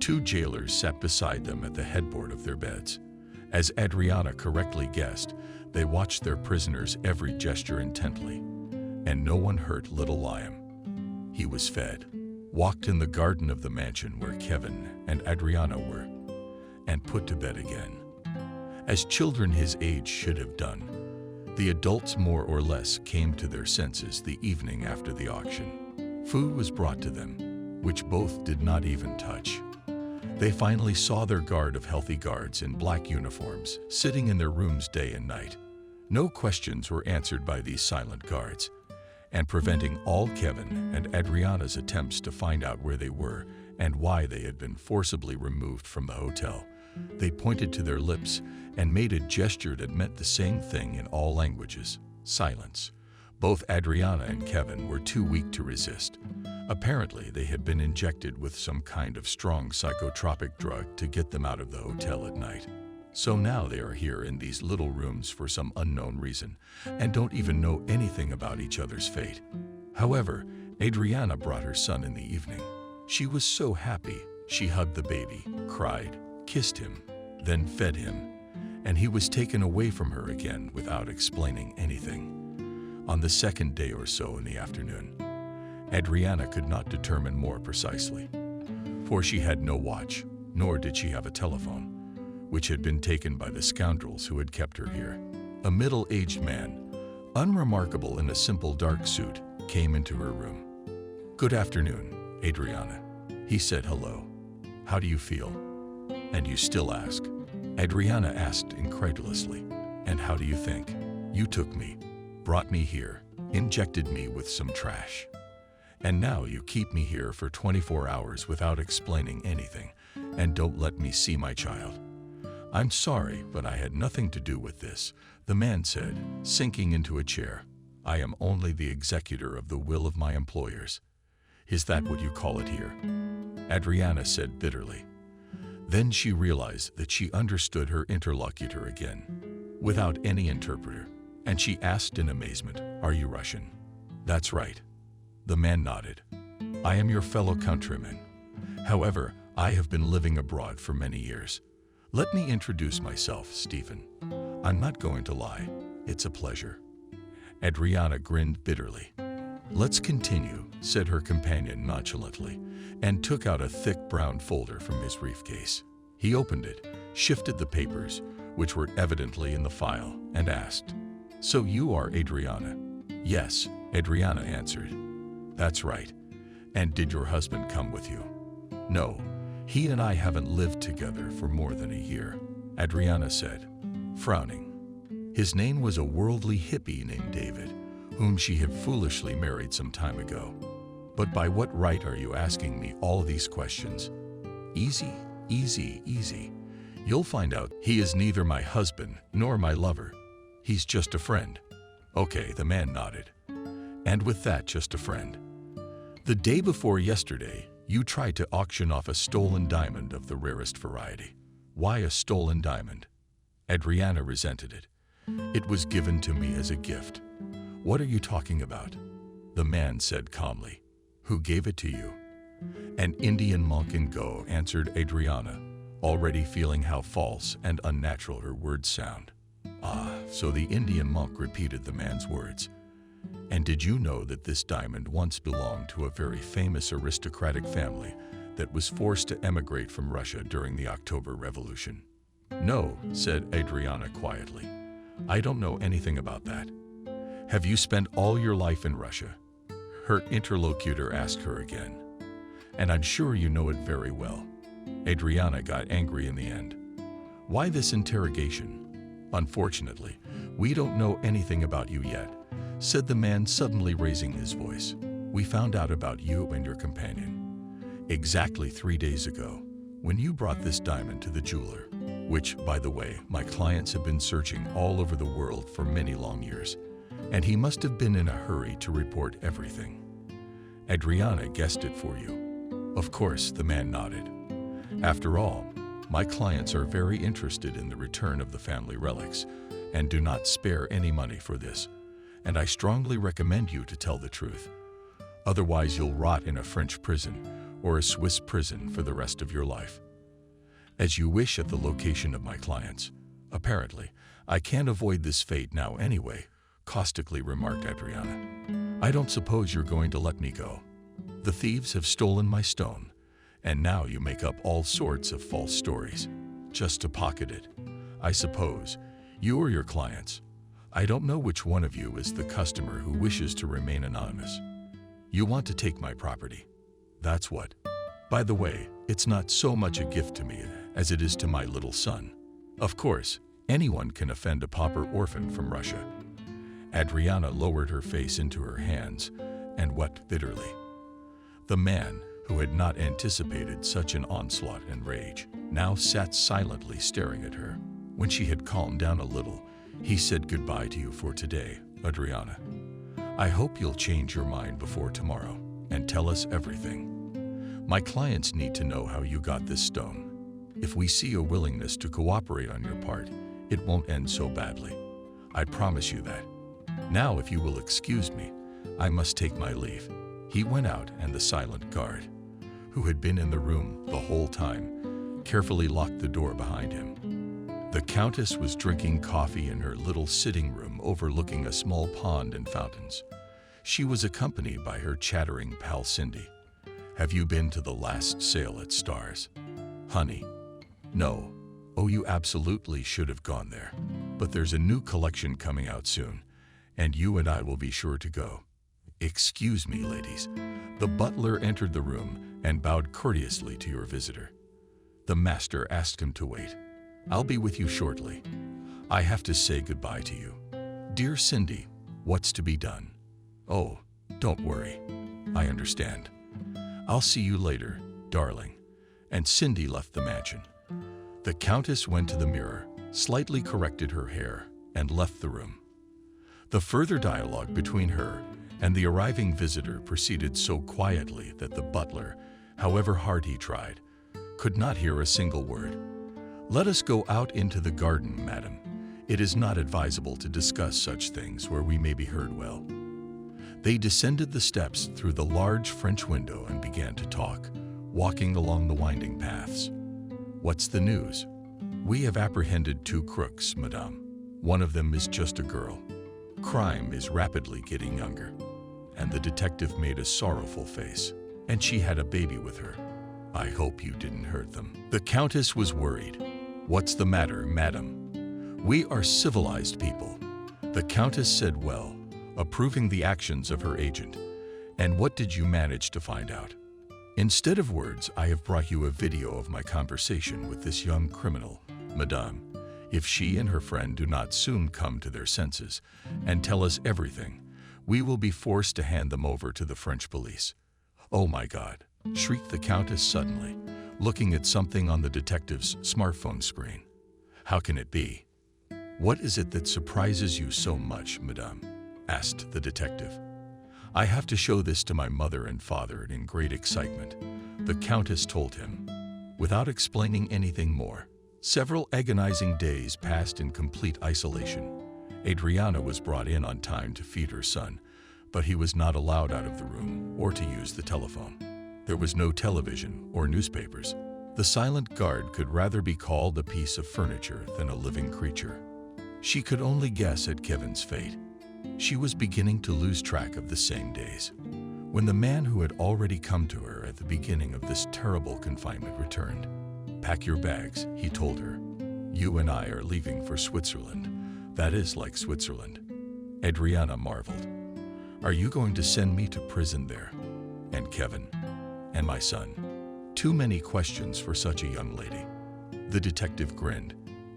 Two jailers sat beside them at the headboard of their beds. As Adriana correctly guessed, they watched their prisoner's every gesture intently, and no one hurt little Liam. He was fed, walked in the garden of the mansion where Kevin and Adriana were, and put to bed again. As children his age should have done, the adults more or less came to their senses the evening after the auction. Food was brought to them, which both did not even touch. They finally saw their guard of healthy guards in black uniforms sitting in their rooms day and night. No questions were answered by these silent guards, and preventing all Kevin and Adriana's attempts to find out where they were and why they had been forcibly removed from the hotel, they pointed to their lips and made a gesture that meant the same thing in all languages: silence. Both Adriana and Kevin were too weak to resist. Apparently, they had been injected with some kind of strong psychotropic drug to get them out of the hotel at night. So now they are here in these little rooms for some unknown reason and don't even know anything about each other's fate. However, Adriana brought her son in the evening. She was so happy. She hugged the baby, cried, kissed him, then fed him, and he was taken away from her again without explaining anything. On the second day or so in the afternoon, Adriana could not determine more precisely, for she had no watch, nor did she have a telephone, which had been taken by the scoundrels who had kept her here. A middle-aged man, unremarkable in a simple dark suit, came into her room. "Good afternoon, Adriana." He said hello. "How do you feel?" "And you still ask?" Adriana asked incredulously. And how do you think? You took me, brought me here, injected me with some trash. And now you keep me here for 24 hours without explaining anything, and don't let me see my child. I'm sorry, but I had nothing to do with this, the man said, sinking into a chair. I am only the executor of the will of my employers. Is that what you call it here? Adriana said bitterly. Then she realized that she understood her interlocutor again, without any interpreter, and she asked in amazement, Are you Russian? That's right. The man nodded. I am your fellow countryman. However, I have been living abroad for many years. Let me introduce myself, Stephen. I'm not going to lie. It's a pleasure. Adriana grinned bitterly. Let's continue, said her companion nonchalantly, and took out a thick brown folder from his briefcase. He opened it, shifted the papers, which were evidently in the file, and asked, So you are Adriana? Yes, Adriana answered. That's right. And did your husband come with you? No, he and I haven't lived together for more than a year, Adriana said, frowning. His name was a worldly hippie named David, whom she had foolishly married some time ago. But by what right are you asking me all these questions? Easy, easy, easy. You'll find out he is neither my husband nor my lover. He's just a friend. Okay, the man nodded. And with that, just a friend. The day before yesterday, you tried to auction off a stolen diamond of the rarest variety. Why a stolen diamond? Adriana resented it. It was given to me as a gift. What are you talking about? The man said calmly. Who gave it to you? An Indian monk in Goa, answered Adriana, already feeling how false and unnatural her words sound. Ah, so the Indian monk repeated the man's words. And did you know that this diamond once belonged to a very famous aristocratic family that was forced to emigrate from Russia during the October Revolution? No, said Adriana quietly. I don't know anything about that. Have you spent all your life in Russia? Her interlocutor asked her again. And I'm sure you know it very well. Adriana got angry in the end. Why this interrogation? Unfortunately, we don't know anything about you yet, said the man, suddenly raising his voice. We found out about you and your companion exactly 3 days ago, when you brought this diamond to the jeweler, which, by the way, my clients have been searching all over the world for many long years, and he must have been in a hurry to report everything. Adriana guessed it for you. Of course, the man nodded. After all, my clients are very interested in the return of the family relics and do not spare any money for this, and I strongly recommend you to tell the truth. Otherwise, you'll rot in a French prison or a Swiss prison for the rest of your life. As you wish at the location of my clients. Apparently, I can't avoid this fate now anyway, caustically remarked Adriana. I don't suppose you're going to let me go. The thieves have stolen my stone, and now you make up all sorts of false stories, just to pocket it. I suppose, you or your clients. I don't know which one of you is the customer who wishes to remain anonymous. You want to take my property. That's what. By the way, it's not so much a gift to me as it is to my little son. Of course, anyone can offend a pauper orphan from Russia. Adriana lowered her face into her hands and wept bitterly. The man, who had not anticipated such an onslaught and rage, now sat silently staring at her. When she had calmed down a little, he said, Goodbye to you for today, Adriana. I hope you'll change your mind before tomorrow and tell us everything. My clients need to know how you got this stone. If we see a willingness to cooperate on your part, it won't end so badly. I promise you that. Now, if you will excuse me, I must take my leave. He went out, and the silent guard, who had been in the room the whole time, carefully locked the door behind him. The Countess was drinking coffee in her little sitting room overlooking a small pond and fountains. She was accompanied by her chattering pal Cindy. Have you been to the last sale at Stars? Honey? No. Oh, you absolutely should have gone there. But there's a new collection coming out soon, and you and I will be sure to go. Excuse me, ladies. The butler entered the room and bowed courteously to your visitor. The master asked him to wait. I'll be with you shortly. I have to say goodbye to you. Dear Cindy, what's to be done? Oh, don't worry. I understand. I'll see you later, darling. And Cindy left the mansion. The Countess went to the mirror, slightly corrected her hair, and left the room. The further dialogue between her and the arriving visitor proceeded so quietly that the butler, however hard he tried, could not hear a single word. Let us go out into the garden, madam. It is not advisable to discuss such things where we may be heard well. They descended the steps through the large French window and began to talk, walking along the winding paths. What's the news? We have apprehended 2 crooks, madame. One of them is just a girl. Crime is rapidly getting younger. And the detective made a sorrowful face. And she had a baby with her. I hope you didn't hurt them. The Countess was worried. What's the matter, madam? We are civilized people. The Countess said well, approving the actions of her agent. And what did you manage to find out? Instead of words, I have brought you a video of my conversation with this young criminal, madame. If she and her friend do not soon come to their senses and tell us everything, we will be forced to hand them over to the French police. Oh my God, shrieked the Countess suddenly, looking at something on the detective's smartphone screen. How can it be? What is it that surprises you so much, madame? Asked the detective. I have to show this to my mother and father in great excitement, the Countess told him, without explaining anything more. Several agonizing days passed in complete isolation. Adriana was brought in on time to feed her son, but he was not allowed out of the room or to use the telephone. There was no television or newspapers. The silent guard could rather be called a piece of furniture than a living creature. She could only guess at Kevin's fate. She was beginning to lose track of the same days. When the man who had already come to her at the beginning of this terrible confinement returned. Pack your bags, he told her. You and I are leaving for Switzerland. That is like Switzerland. Adriana marveled. Are you going to send me to prison there? And Kevin? And my son? Too many questions for such a young lady. The detective grinned.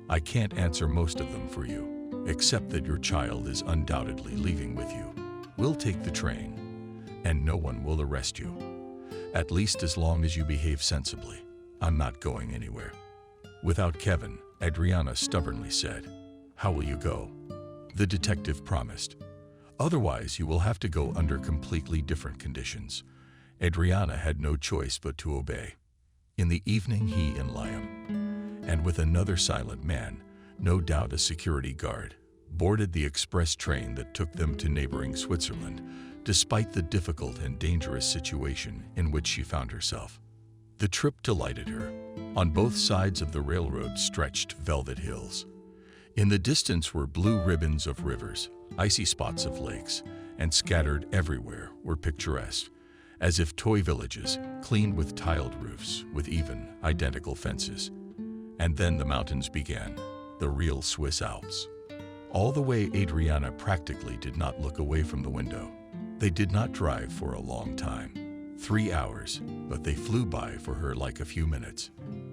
I can't answer most of them for you, except that your child is undoubtedly leaving with you. We'll take the train, and no one will arrest you. At least as long as you behave sensibly. I'm not going anywhere. Without Kevin, Adriana stubbornly said. How will you go? The detective promised. Otherwise, you will have to go under completely different conditions. Adriana had no choice but to obey. In the evening, he and Liam, and with another silent man, no doubt a security guard, boarded the express train that took them to neighboring Switzerland, despite the difficult and dangerous situation in which she found herself. The trip delighted her. On both sides of the railroad stretched velvet hills. In the distance were blue ribbons of rivers, icy spots of lakes, and scattered everywhere were picturesque, as if toy villages, cleaned with tiled roofs, with even identical fences. And then the mountains began, the real Swiss Alps. All the way Adriana practically did not look away from the window. They did not drive for a long time. 3 hours, but they flew by for her like a few minutes.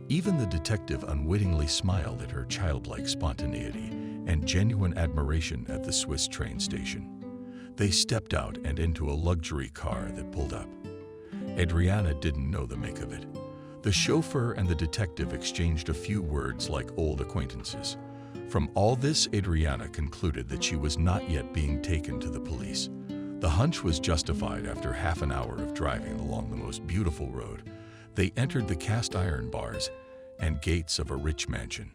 Even the detective unwittingly smiled at her childlike spontaneity and genuine admiration at the Swiss train station. They stepped out and into a luxury car that pulled up. Adriana didn't know the make of it. The chauffeur and the detective exchanged a few words like old acquaintances. From all this, Adriana concluded that she was not yet being taken to the police. The hunch was justified after half an hour of driving along the most beautiful road. They entered the cast iron bars and gates of a rich mansion.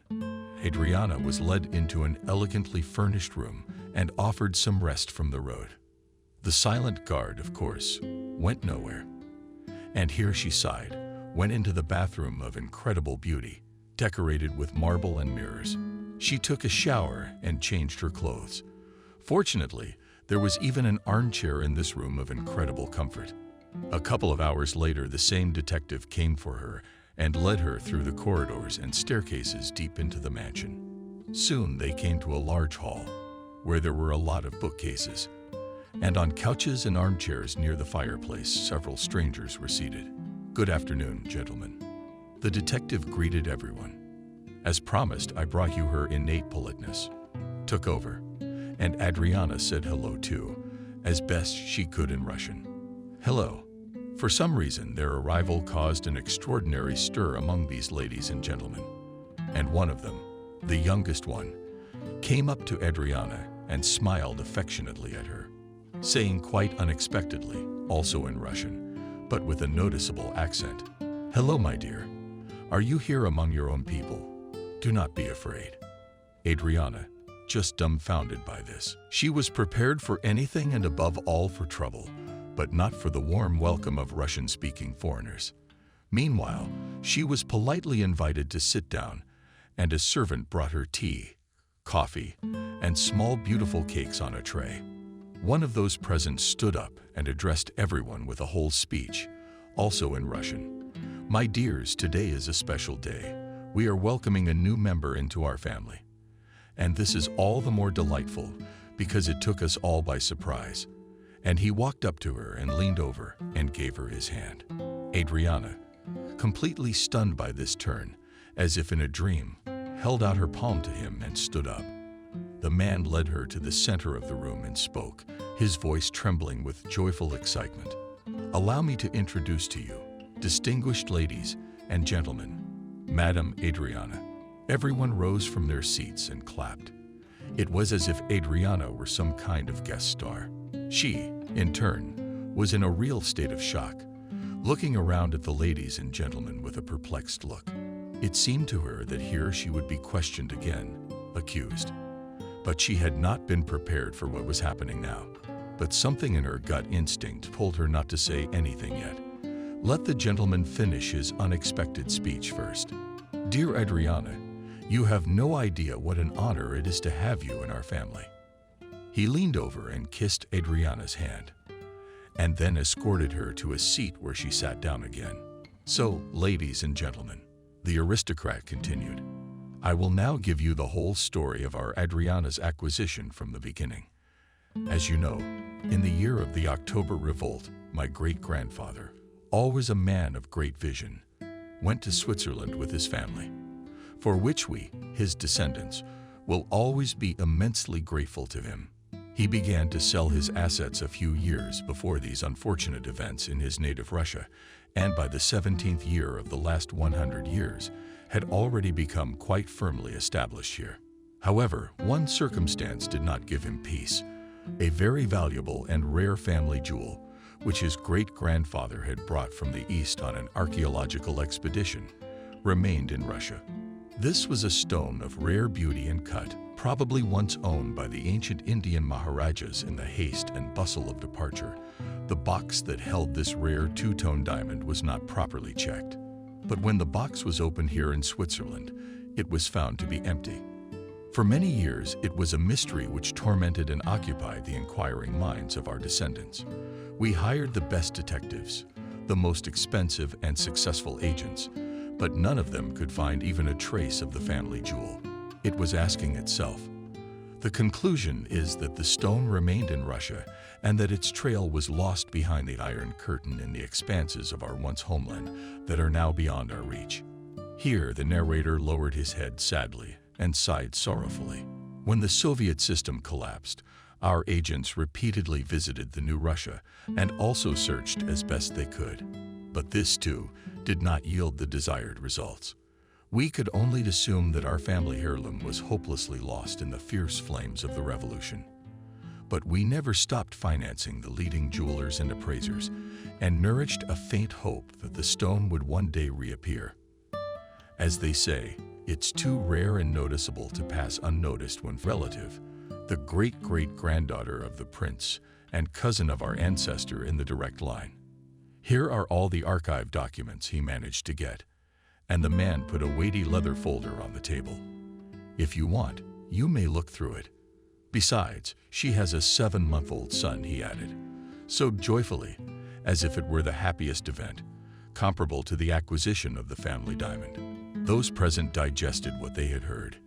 Adriana was led into an elegantly furnished room and offered some rest from the road. The silent guard, of course, went nowhere. And here she sighed, went into the bathroom of incredible beauty, decorated with marble and mirrors. She took a shower and changed her clothes. Fortunately, there was even an armchair in this room of incredible comfort. A couple of hours later, the same detective came for her and led her through the corridors and staircases deep into the mansion. Soon they came to a large hall, where there were a lot of bookcases, and on couches and armchairs near the fireplace, several strangers were seated. Good afternoon, gentlemen. The detective greeted everyone. As promised, I brought you her innate politeness. Took over, and Adriana said hello too, as best she could in Russian. Hello. For some reason, their arrival caused an extraordinary stir among these ladies and gentlemen, and one of them, the youngest one, came up to Adriana and smiled affectionately at her, saying quite unexpectedly, also in Russian, but with a noticeable accent, "Hello, my dear. Are you here among your own people? Do not be afraid." Adriana, just dumbfounded by this. She was prepared for anything and above all for trouble, but not for the warm welcome of Russian-speaking foreigners. Meanwhile, she was politely invited to sit down, and a servant brought her tea, coffee, and small beautiful cakes on a tray. One of those present stood up and addressed everyone with a whole speech, also in Russian. "My dears, today is a special day. We are welcoming a new member into our family. And this is all the more delightful because it took us all by surprise." And he walked up to her and leaned over and gave her his hand. Adriana, completely stunned by this turn, as if in a dream, held out her palm to him and stood up. The man led her to the center of the room and spoke, his voice trembling with joyful excitement. "Allow me to introduce to you, distinguished ladies and gentlemen, Madame Adriana." Everyone rose from their seats and clapped. It was as if Adriana were some kind of guest star. She, in turn, was in a real state of shock, looking around at the ladies and gentlemen with a perplexed look. It seemed to her that here she would be questioned again, accused. But she had not been prepared for what was happening now. But something in her gut instinct told her not to say anything yet. Let the gentleman finish his unexpected speech first. "Dear Adriana, you have no idea what an honor it is to have you in our family." He leaned over and kissed Adriana's hand, and then escorted her to a seat where she sat down again. "So, ladies and gentlemen," the aristocrat continued, "I will now give you the whole story of our Adriana's acquisition from the beginning. As you know, in the year of the October Revolt, my great-grandfather, always a man of great vision, went to Switzerland with his family, for which we, his descendants, will always be immensely grateful to him. He began to sell his assets a few years before these unfortunate events in his native Russia, and by the 17th year of the last 100 years, had already become quite firmly established here. However, one circumstance did not give him peace. A very valuable and rare family jewel, which his great-grandfather had brought from the East on an archaeological expedition, remained in Russia. This was a stone of rare beauty and cut, probably once owned by the ancient Indian Maharajas in the haste and bustle of departure. The box that held this rare two-tone diamond was not properly checked. But when the box was opened here in Switzerland, it was found to be empty. For many years, it was a mystery which tormented and occupied the inquiring minds of our descendants. We hired the best detectives, the most expensive and successful agents, but none of them could find even a trace of the family jewel. It was asking itself. The conclusion is that the stone remained in Russia and that its trail was lost behind the Iron Curtain in the expanses of our once homeland that are now beyond our reach. Here, the narrator lowered his head sadly and sighed sorrowfully. When the Soviet system collapsed, our agents repeatedly visited the new Russia and also searched as best they could. But this, too, did not yield the desired results. We could only assume that our family heirloom was hopelessly lost in the fierce flames of the revolution. But we never stopped financing the leading jewelers and appraisers and nourished a faint hope that the stone would one day reappear. As they say, it's too rare and noticeable to pass unnoticed when relative, the great-great-granddaughter of the prince and cousin of our ancestor in the direct line. Here are all the archive documents he managed to get, and the man put a weighty leather folder on the table. If you want, you may look through it. Besides, she has a 7-month-old son, he added, so joyfully, as if it were the happiest event, comparable to the acquisition of the family diamond. Those present digested what they had heard.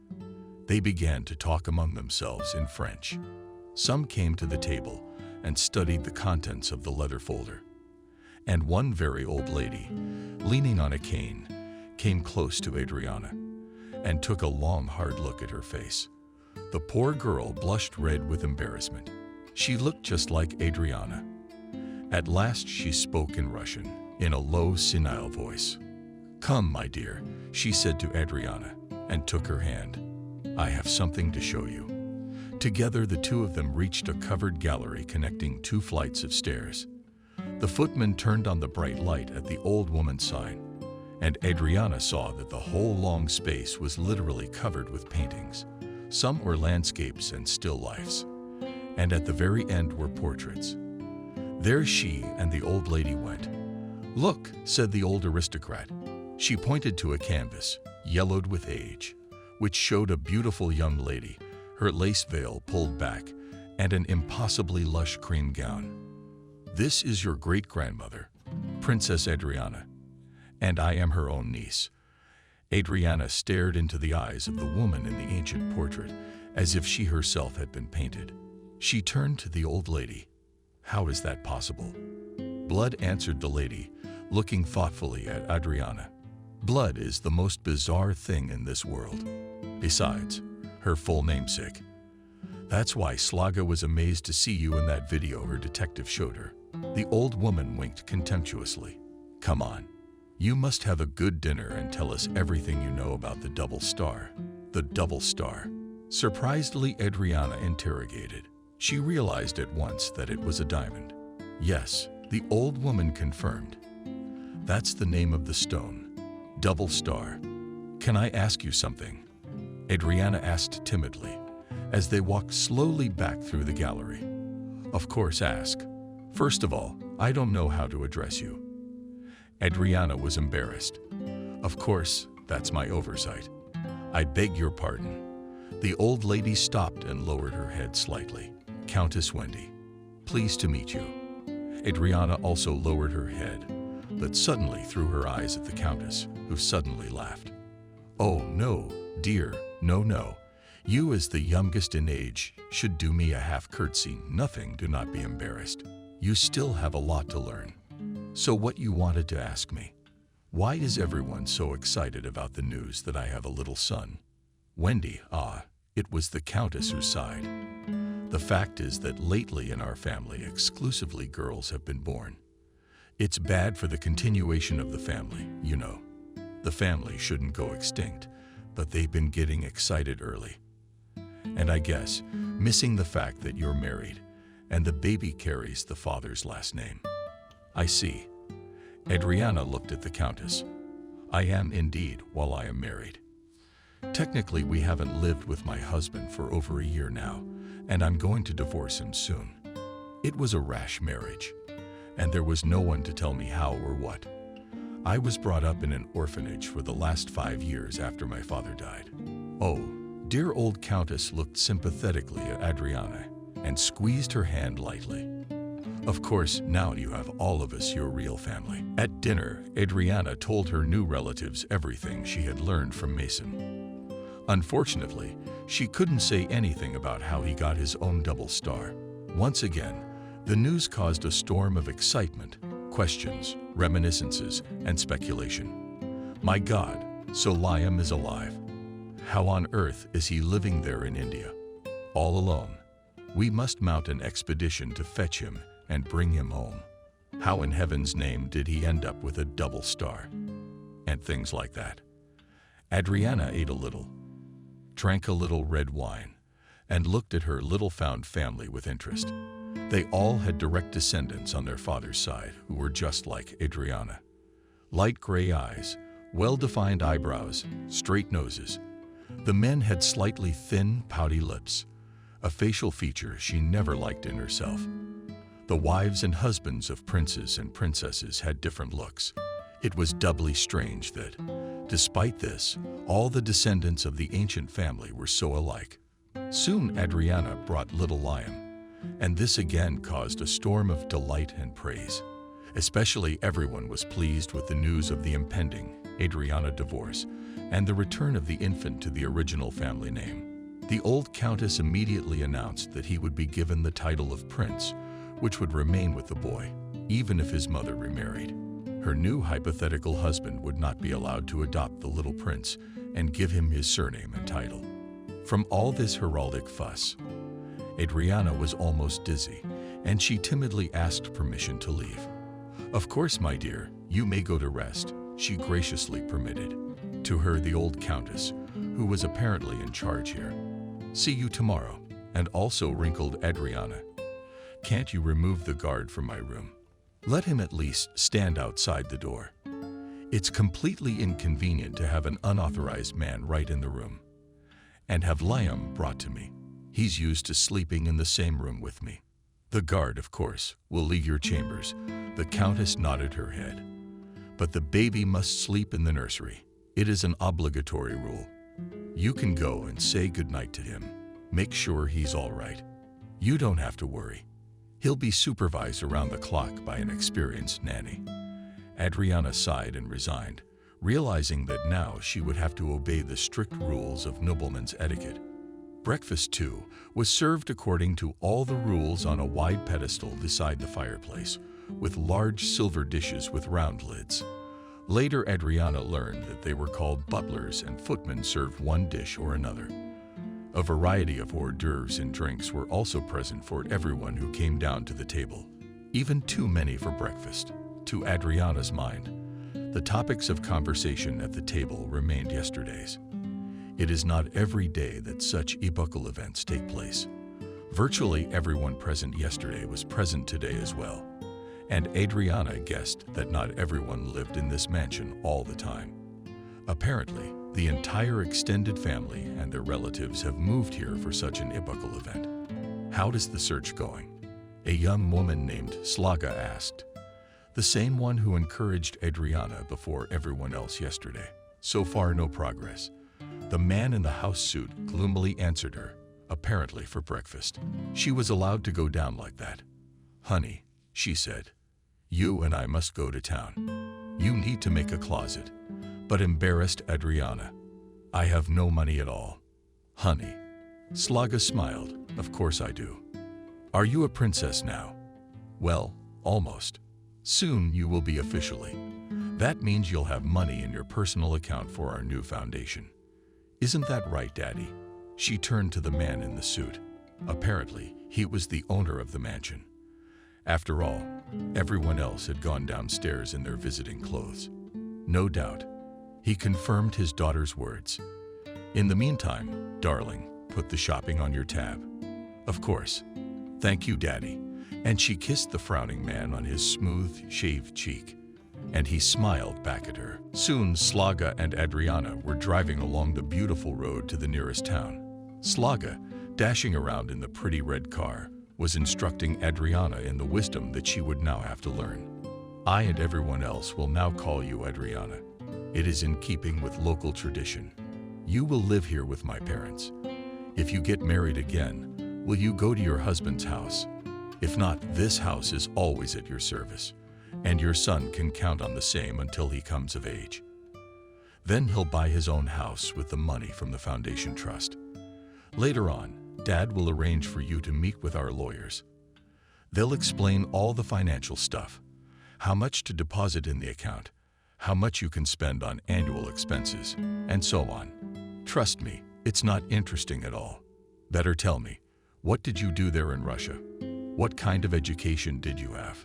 They began to talk among themselves in French. Some came to the table and studied the contents of the leather folder. And one very old lady, leaning on a cane, came close to Adriana, and took a long, hard look at her face. The poor girl blushed red with embarrassment. She looked just like Adriana. At last she spoke in Russian, in a low, senile voice. "Come, my dear," she said to Adriana, and took her hand. "I have something to show you." Together the two of them reached a covered gallery connecting 2 flights of stairs. The footman turned on the bright light at the old woman's side, and Adriana saw that the whole long space was literally covered with paintings. Some were landscapes and still lifes, and at the very end were portraits. There she and the old lady went. "Look," said the old aristocrat. She pointed to a canvas, yellowed with age, which showed a beautiful young lady, her lace veil pulled back, and an impossibly lush cream gown. "This is your great-grandmother, Princess Adriana, and I am her own niece." Adriana stared into the eyes of the woman in the ancient portrait, as if she herself had been painted. She turned to the old lady. "How is that possible?" "Blood," answered the lady, looking thoughtfully at Adriana. "Blood is the most bizarre thing in this world. Besides, her full namesake. That's why Slaga was amazed to see you in that video her detective showed her." The old woman winked contemptuously. "Come on. You must have a good dinner and tell us everything you know about the double star." "The double star?" surprisedly Adriana interrogated. She realized at once that it was a diamond. "Yes," the old woman confirmed. "That's the name of the stone. Double star. Can I ask you something?" Adriana asked timidly, as they walked slowly back through the gallery. "Of course, ask. First of all, I don't know how to address you." Adriana was embarrassed. "Of course, that's my oversight. I beg your pardon." The old lady stopped and lowered her head slightly. "Countess Wendy, pleased to meet you." Adriana also lowered her head, but suddenly threw her eyes at the Countess, who suddenly laughed. "Oh, no, dear, no. You, as the youngest in age, should do me a half curtsy. Nothing, do not be embarrassed. You still have a lot to learn. So what you wanted to ask me? Why is everyone so excited about the news that I have a little son?" Wendy, it was the Countess who sighed. "The fact is that lately in our family exclusively girls have been born. It's bad for the continuation of the family, you know. The family shouldn't go extinct, but they've been getting excited early. And I guess, missing the fact that you're married, and the baby carries the father's last name." "I see." Adriana looked at the Countess. "I am indeed, while I am married. Technically, we haven't lived with my husband for over a year now, and I'm going to divorce him soon. It was a rash marriage, and there was no one to tell me how or what. I was brought up in an orphanage for the last 5 years after my father died." "Oh," dear old Countess looked sympathetically at Adriana and squeezed her hand lightly. "Of course, now you have all of us your real family." At dinner, Adriana told her new relatives everything she had learned from Mason. Unfortunately, she couldn't say anything about how he got his own double star. Once again, the news caused a storm of excitement, questions, reminiscences, and speculation. "My God, so Liam is alive. How on earth is he living there in India? All alone? We must mount an expedition to fetch him and bring him home. How in heaven's name did he end up with a double star?" And things like that. Adriana ate a little, drank a little red wine, and looked at her little found family with interest. They all had direct descendants on their father's side who were just like Adriana. Light gray eyes, well-defined eyebrows, straight noses. The men had slightly thin, pouty lips, a facial feature she never liked in herself. The wives and husbands of princes and princesses had different looks. It was doubly strange that, despite this, all the descendants of the ancient family were so alike. Soon Adriana brought little Liam, and this again caused a storm of delight and praise. Especially everyone was pleased with the news of the impending Adriana divorce and the return of the infant to the original family name. The old countess immediately announced that he would be given the title of prince, which would remain with the boy, even if his mother remarried. Her new hypothetical husband would not be allowed to adopt the little prince, and give him his surname and title. From all this heraldic fuss, Adriana was almost dizzy, and she timidly asked permission to leave. "Of course, my dear, you may go to rest," she graciously permitted. To her, the old countess, who was apparently in charge here. "See you tomorrow," and also wrinkled Adriana. "Can't you remove the guard from my room? Let him at least stand outside the door. It's completely inconvenient to have an unauthorized man right in the room. And have Liam brought to me. He's used to sleeping in the same room with me. The guard, of course, will leave your chambers." The countess nodded her head. "But the baby must sleep in the nursery. It is an obligatory rule. You can go and say goodnight to him. Make sure he's all right. You don't have to worry. He'll be supervised around the clock by an experienced nanny." Adriana sighed and resigned, realizing that now she would have to obey the strict rules of nobleman's etiquette. Breakfast, too, was served according to all the rules on a wide pedestal beside the fireplace, with large silver dishes with round lids. Later, Adriana learned that they were called butlers, and footmen served one dish or another. A variety of hors d'oeuvres and drinks were also present for everyone who came down to the table, even too many for breakfast. To Adriana's mind, the topics of conversation at the table remained yesterday's. It is not every day that such epochal events take place. Virtually everyone present yesterday was present today as well, and Adriana guessed that not everyone lived in this mansion all the time. Apparently, the entire extended family and their relatives have moved here for such an epochal event. "How is the search going?" a young woman named Slaga asked, the same one who encouraged Adriana before everyone else yesterday. "So far, no progress." The man in the house suit gloomily answered her, apparently for breakfast. She was allowed to go down like that. "Honey," she said, "you and I must go to town. You need to make a closet." But embarrassed Adriana, "I have no money at all." "Honey." Slaga smiled. "Of course I do. Are you a princess now?" "Well, almost. Soon you will be officially. That means you'll have money in your personal account for our new foundation. Isn't that right, Daddy?" She turned to the man in the suit. Apparently, he was the owner of the mansion. After all, everyone else had gone downstairs in their visiting clothes. No doubt. He confirmed his daughter's words. "In the meantime, darling, put the shopping on your tab." "Of course. Thank you, Daddy." And she kissed the frowning man on his smooth, shaved cheek, and he smiled back at her. Soon, Slaga and Adriana were driving along the beautiful road to the nearest town. Slaga, dashing around in the pretty red car, was instructing Adriana in the wisdom that she would now have to learn. "I and everyone else will now call you Adriana. It is in keeping with local tradition. You will live here with my parents. If you get married again, will you go to your husband's house? If not, this house is always at your service, and your son can count on the same until he comes of age. Then he'll buy his own house with the money from the Foundation Trust. Later on, Dad will arrange for you to meet with our lawyers. They'll explain all the financial stuff, how much to deposit in the account, how much you can spend on annual expenses, and so on. Trust me, it's not interesting at all. Better tell me, what did you do there in Russia? What kind of education did you have?"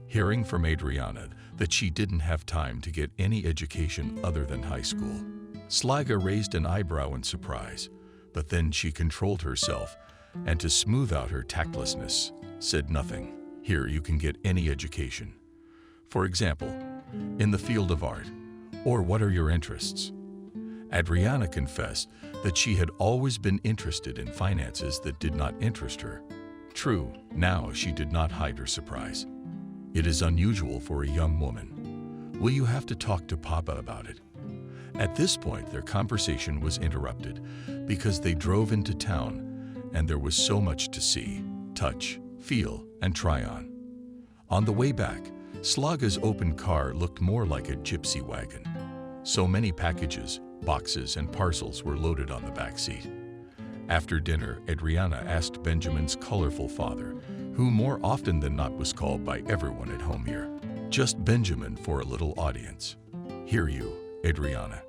Hearing from Adriana that she didn't have time to get any education other than high school, Slaga raised an eyebrow in surprise, but then she controlled herself and, to smooth out her tactlessness, said nothing. "Here you can get any education. For example, in the field of art. Or what are your interests?" Adriana confessed that she had always been interested in finances that did not interest her. True, now she did not hide her surprise. It is unusual for a young woman. "Will you have to talk to Papa about it?" At this point, their conversation was interrupted because they drove into town and there was so much to see, touch, feel, and try on. On the way back, Slaga's open car looked more like a gypsy wagon. So many packages, boxes, and parcels were loaded on the back seat. After dinner, Adriana asked Benjamin's colorful father, who more often than not was called by everyone at home here, just Benjamin for a little audience. "Hear you, Adriana,"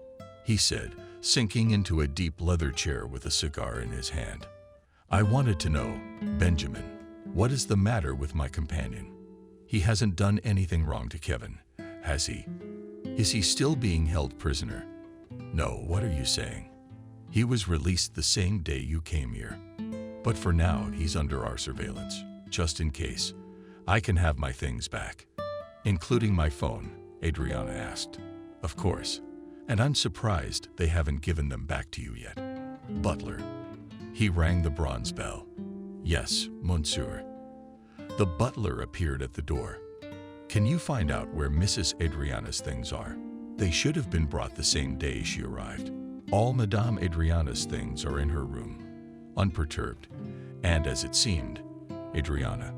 he said, sinking into a deep leather chair with a cigar in his hand. I wanted to know, Benjamin, what is the matter with my companion? He hasn't done anything wrong to Kevin, has he? Is he still being held prisoner? No, what are you saying? He was released the same day you came here. But for now, he's under our surveillance, just in case. I can have my things back. Including my phone, Adriana asked. Of course. And I'm surprised they haven't given them back to you yet. Butler. He rang the bronze bell. Yes, monsieur. The butler appeared at the door. Can you find out where Mrs. Adriana's things are? They should have been brought the same day she arrived. All Madame Adriana's things are in her room, unperturbed, and as it seemed, Adriana.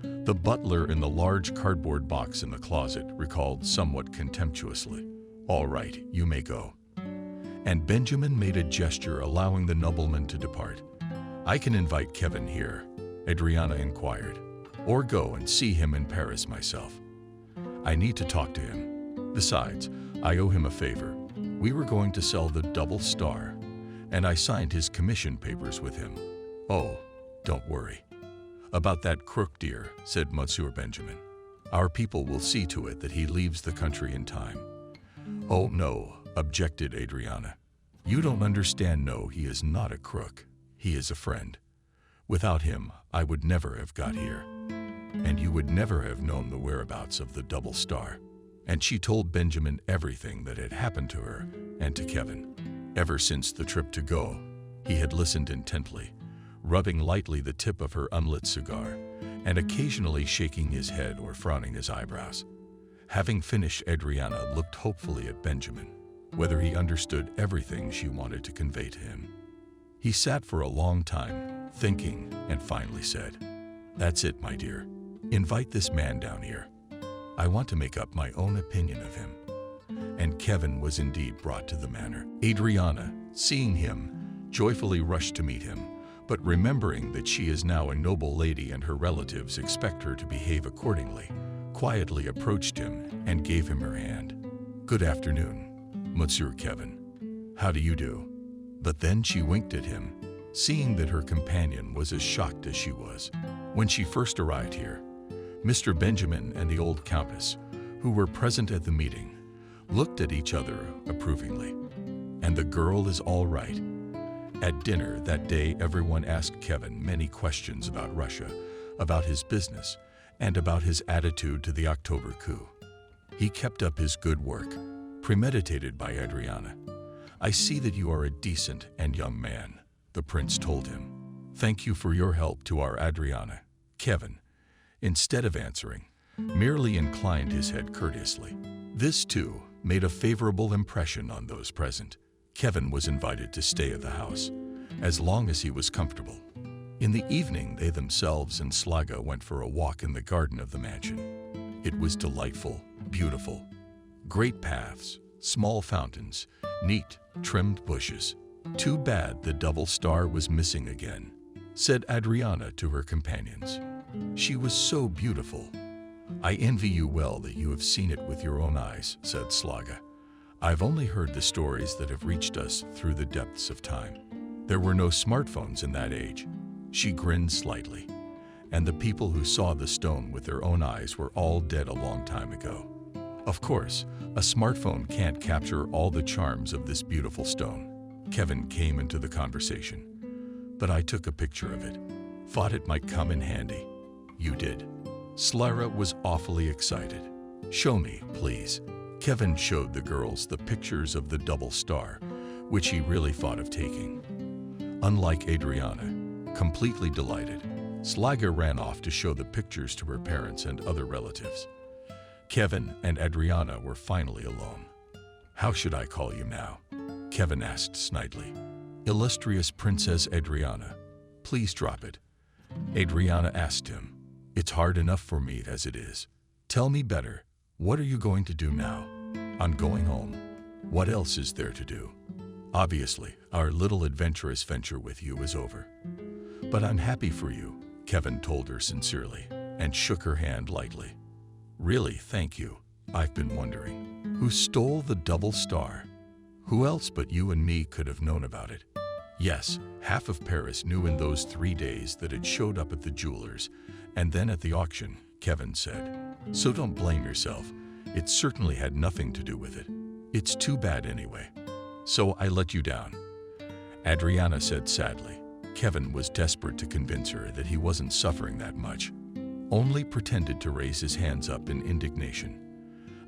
The butler in the large cardboard box in the closet recalled somewhat contemptuously. All right, you may go. And Benjamin made a gesture allowing the nobleman to depart. I can invite Kevin here, Adriana inquired, or go and see him in Paris myself. I need to talk to him. Besides, I owe him a favor. We were going to sell the Double Star, and I signed his commission papers with him. Oh, don't worry. About that crook, dear, said Monsieur Benjamin. Our people will see to it that he leaves the country in time. Oh, no, objected Adriana. You don't understand. No, he is not a crook. He is a friend. Without him, I would never have got here. And you would never have known the whereabouts of the Double Star. And she told Benjamin everything that had happened to her and to Kevin. Ever since the trip to Go, he had listened intently, rubbing lightly the tip of her unlit cigar, and occasionally shaking his head or frowning his eyebrows. Having finished, Adriana looked hopefully at Benjamin, whether he understood everything she wanted to convey to him. He sat for a long time, thinking, and finally said, That's it, my dear. Invite this man down here. I want to make up my own opinion of him. And Kevin was indeed brought to the manor. Adriana, seeing him, joyfully rushed to meet him, but remembering that she is now a noble lady and her relatives expect her to behave accordingly, quietly approached him and gave him her hand. Good afternoon, Monsieur Kevin. How do you do? But then she winked at him, seeing that her companion was as shocked as she was. When she first arrived here, Mr. Benjamin and the old countess, who were present at the meeting, looked at each other approvingly. And the girl is all right. At dinner that day, everyone asked Kevin many questions about Russia, about his business, and about his attitude to the October coup. He kept up his good work, premeditated by Adriana. I see that you are a decent and young man, the prince told him. Thank you for your help to our Adriana. Kevin, instead of answering, merely inclined his head courteously. This, too, made a favorable impression on those present. Kevin was invited to stay at the house, as long as he was comfortable. In the evening, they themselves and Slaga went for a walk in the garden of the mansion. It was delightful, beautiful. Great paths, small fountains, neat, trimmed bushes. Too bad the Double Star was missing again, said Adriana to her companions. She was so beautiful. I envy you well that you have seen it with your own eyes, said Slaga. I've only heard the stories that have reached us through the depths of time. There were no smartphones in that age. She grinned slightly. And the people who saw the stone with their own eyes were all dead a long time ago. Of course, a smartphone can't capture all the charms of this beautiful stone. Kevin came into the conversation. But I took a picture of it. Thought it might come in handy. You did. Slara was awfully excited. Show me, please. Kevin showed the girls the pictures of the Double Star, which he really thought of taking. Unlike Adriana, completely delighted, Slaga ran off to show the pictures to her parents and other relatives. Kevin and Adriana were finally alone. How should I call you now? Kevin asked snidely. Illustrious Princess Adriana. Please drop it. Adriana asked him. It's hard enough for me as it is. Tell me better. What are you going to do now? I'm going home. What else is there to do? Obviously, our little adventurous venture with you is over. But I'm happy for you, Kevin told her sincerely, and shook her hand lightly. Really, thank you. I've been wondering. Who stole the Double Star? Who else but you and me could have known about it? Yes, half of Paris knew in those 3 days that it showed up at the jeweler's and then at the auction, Kevin said. So don't blame yourself. It certainly had nothing to do with it. It's too bad anyway. So I let you down, Adriana said sadly. Kevin was desperate to convince her that he wasn't suffering that much, only pretended to raise his hands up in indignation.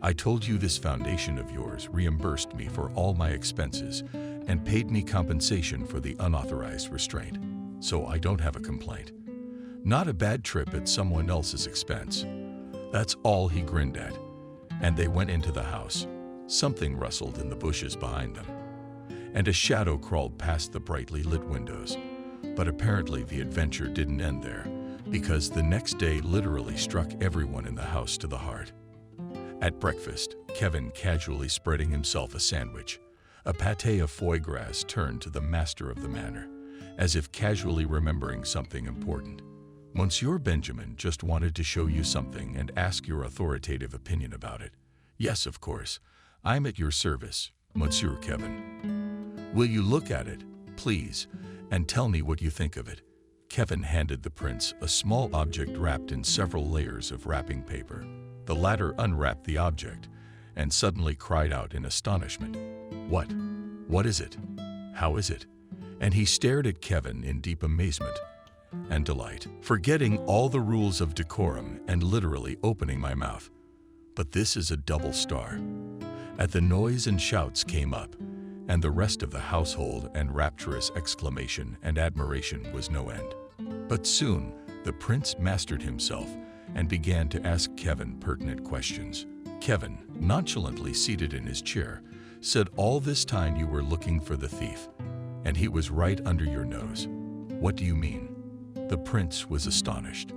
I told you this foundation of yours reimbursed me for all my expenses and paid me compensation for the unauthorized restraint, so I don't have a complaint. Not a bad trip at someone else's expense. That's all he grinned at, and they went into the house. Something rustled in the bushes behind them, and a shadow crawled past the brightly lit windows. But apparently the adventure didn't end there, because the next day literally struck everyone in the house to the heart. At breakfast, Kevin casually spreading himself a sandwich. A pâté of foie gras turned to the master of the manor, as if casually remembering something important. Monsieur Benjamin just wanted to show you something and ask your authoritative opinion about it. Yes, of course. I'm at your service, Monsieur Kevin. Will you look at it, please, and tell me what you think of it? Kevin handed the prince a small object wrapped in several layers of wrapping paper. The latter unwrapped the object and suddenly cried out in astonishment. What? What is it? How is it? And he stared at Kevin in deep amazement and delight, forgetting all the rules of decorum and literally opening my mouth. But this is a double star. At the noise and shouts came up, and the rest of the household and rapturous exclamation and admiration was no end. But soon the prince mastered himself and began to ask Kevin pertinent questions. Kevin, nonchalantly seated in his chair, said, all this time you were looking for the thief, and he was right under your nose. What do you mean? The prince was astonished.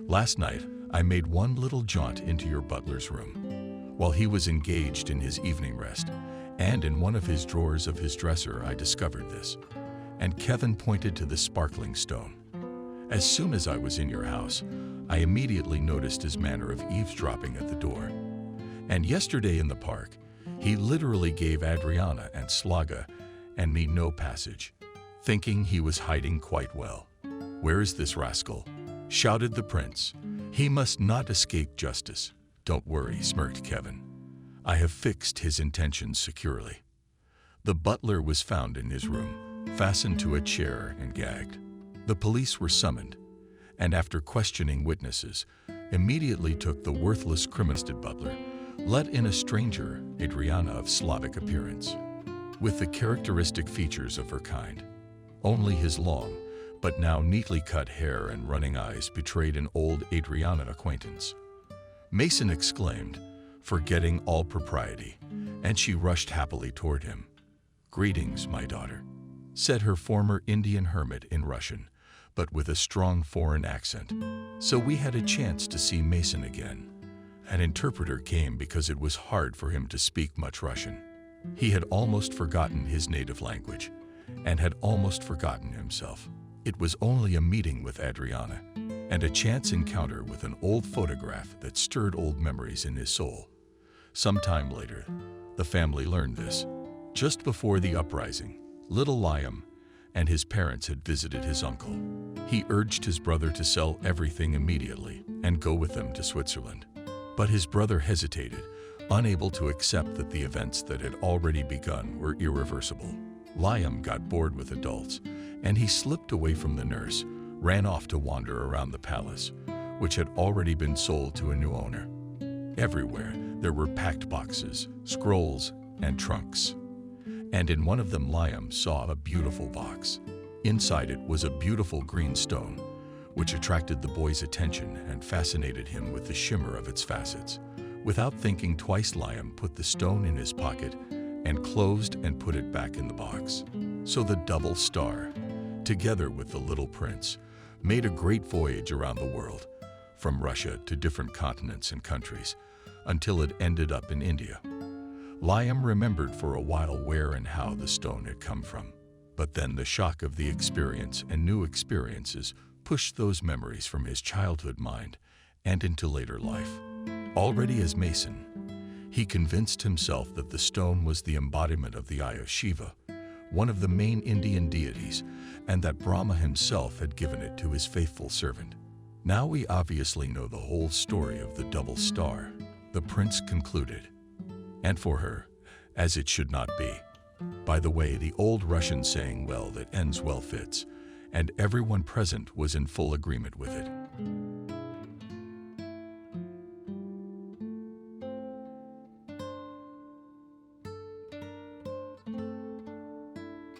Last night, I made one little jaunt into your butler's room. While he was engaged in his evening rest, and in one of his drawers of his dresser I discovered this. And Kevin pointed to the sparkling stone. As soon as I was in your house, I immediately noticed his manner of eavesdropping at the door. And yesterday in the park, he literally gave Adriana and Slaga and me no passage, thinking he was hiding quite well. Where is this rascal? Shouted the prince. He must not escape justice. Don't worry, smirked Kevin. I have fixed his intentions securely. The butler was found in his room, fastened to a chair and gagged. The police were summoned, and after questioning witnesses, immediately took the worthless criminal butler, let in a stranger, Adriana of Slavic appearance, with the characteristic features of her kind. Only his long, but now neatly cut hair and running eyes betrayed an old Adriana acquaintance. Mason exclaimed, forgetting all propriety, and she rushed happily toward him. Greetings, my daughter, said her former Indian hermit in Russian, but with a strong foreign accent. So we had a chance to see Mason again. An interpreter came because it was hard for him to speak much Russian. He had almost forgotten his native language, and had almost forgotten himself. It was only a meeting with Adriana, and a chance encounter with an old photograph that stirred old memories in his soul. Some time later, the family learned this. Just before the uprising, little Liam and his parents had visited his uncle. He urged his brother to sell everything immediately and go with them to Switzerland. But his brother hesitated, unable to accept that the events that had already begun were irreversible. Liam got bored with adults, and he slipped away from the nurse, ran off to wander around the palace, which had already been sold to a new owner. Everywhere there were packed boxes, scrolls, and trunks. And in one of them Liam saw a beautiful box. Inside it was a beautiful green stone, which attracted the boy's attention and fascinated him with the shimmer of its facets. Without thinking twice, Liam put the stone in his pocket and closed and put it back in the box. So the double star, together with the little prince, made a great voyage around the world, from Russia to different continents and countries, until it ended up in India. Liam remembered for a while where and how the stone had come from, but then the shock of the experience and new experiences pushed those memories from his childhood mind and into later life. Already as Mason, He convinced himself that the stone was the embodiment of the eye of Shiva, one of the main Indian deities, and that Brahma himself had given it to his faithful servant. Now we obviously know the whole story of the double star, the prince concluded. And for her, as it should not be. By the way, the old Russian saying, well, that ends well fits, and everyone present was in full agreement with it.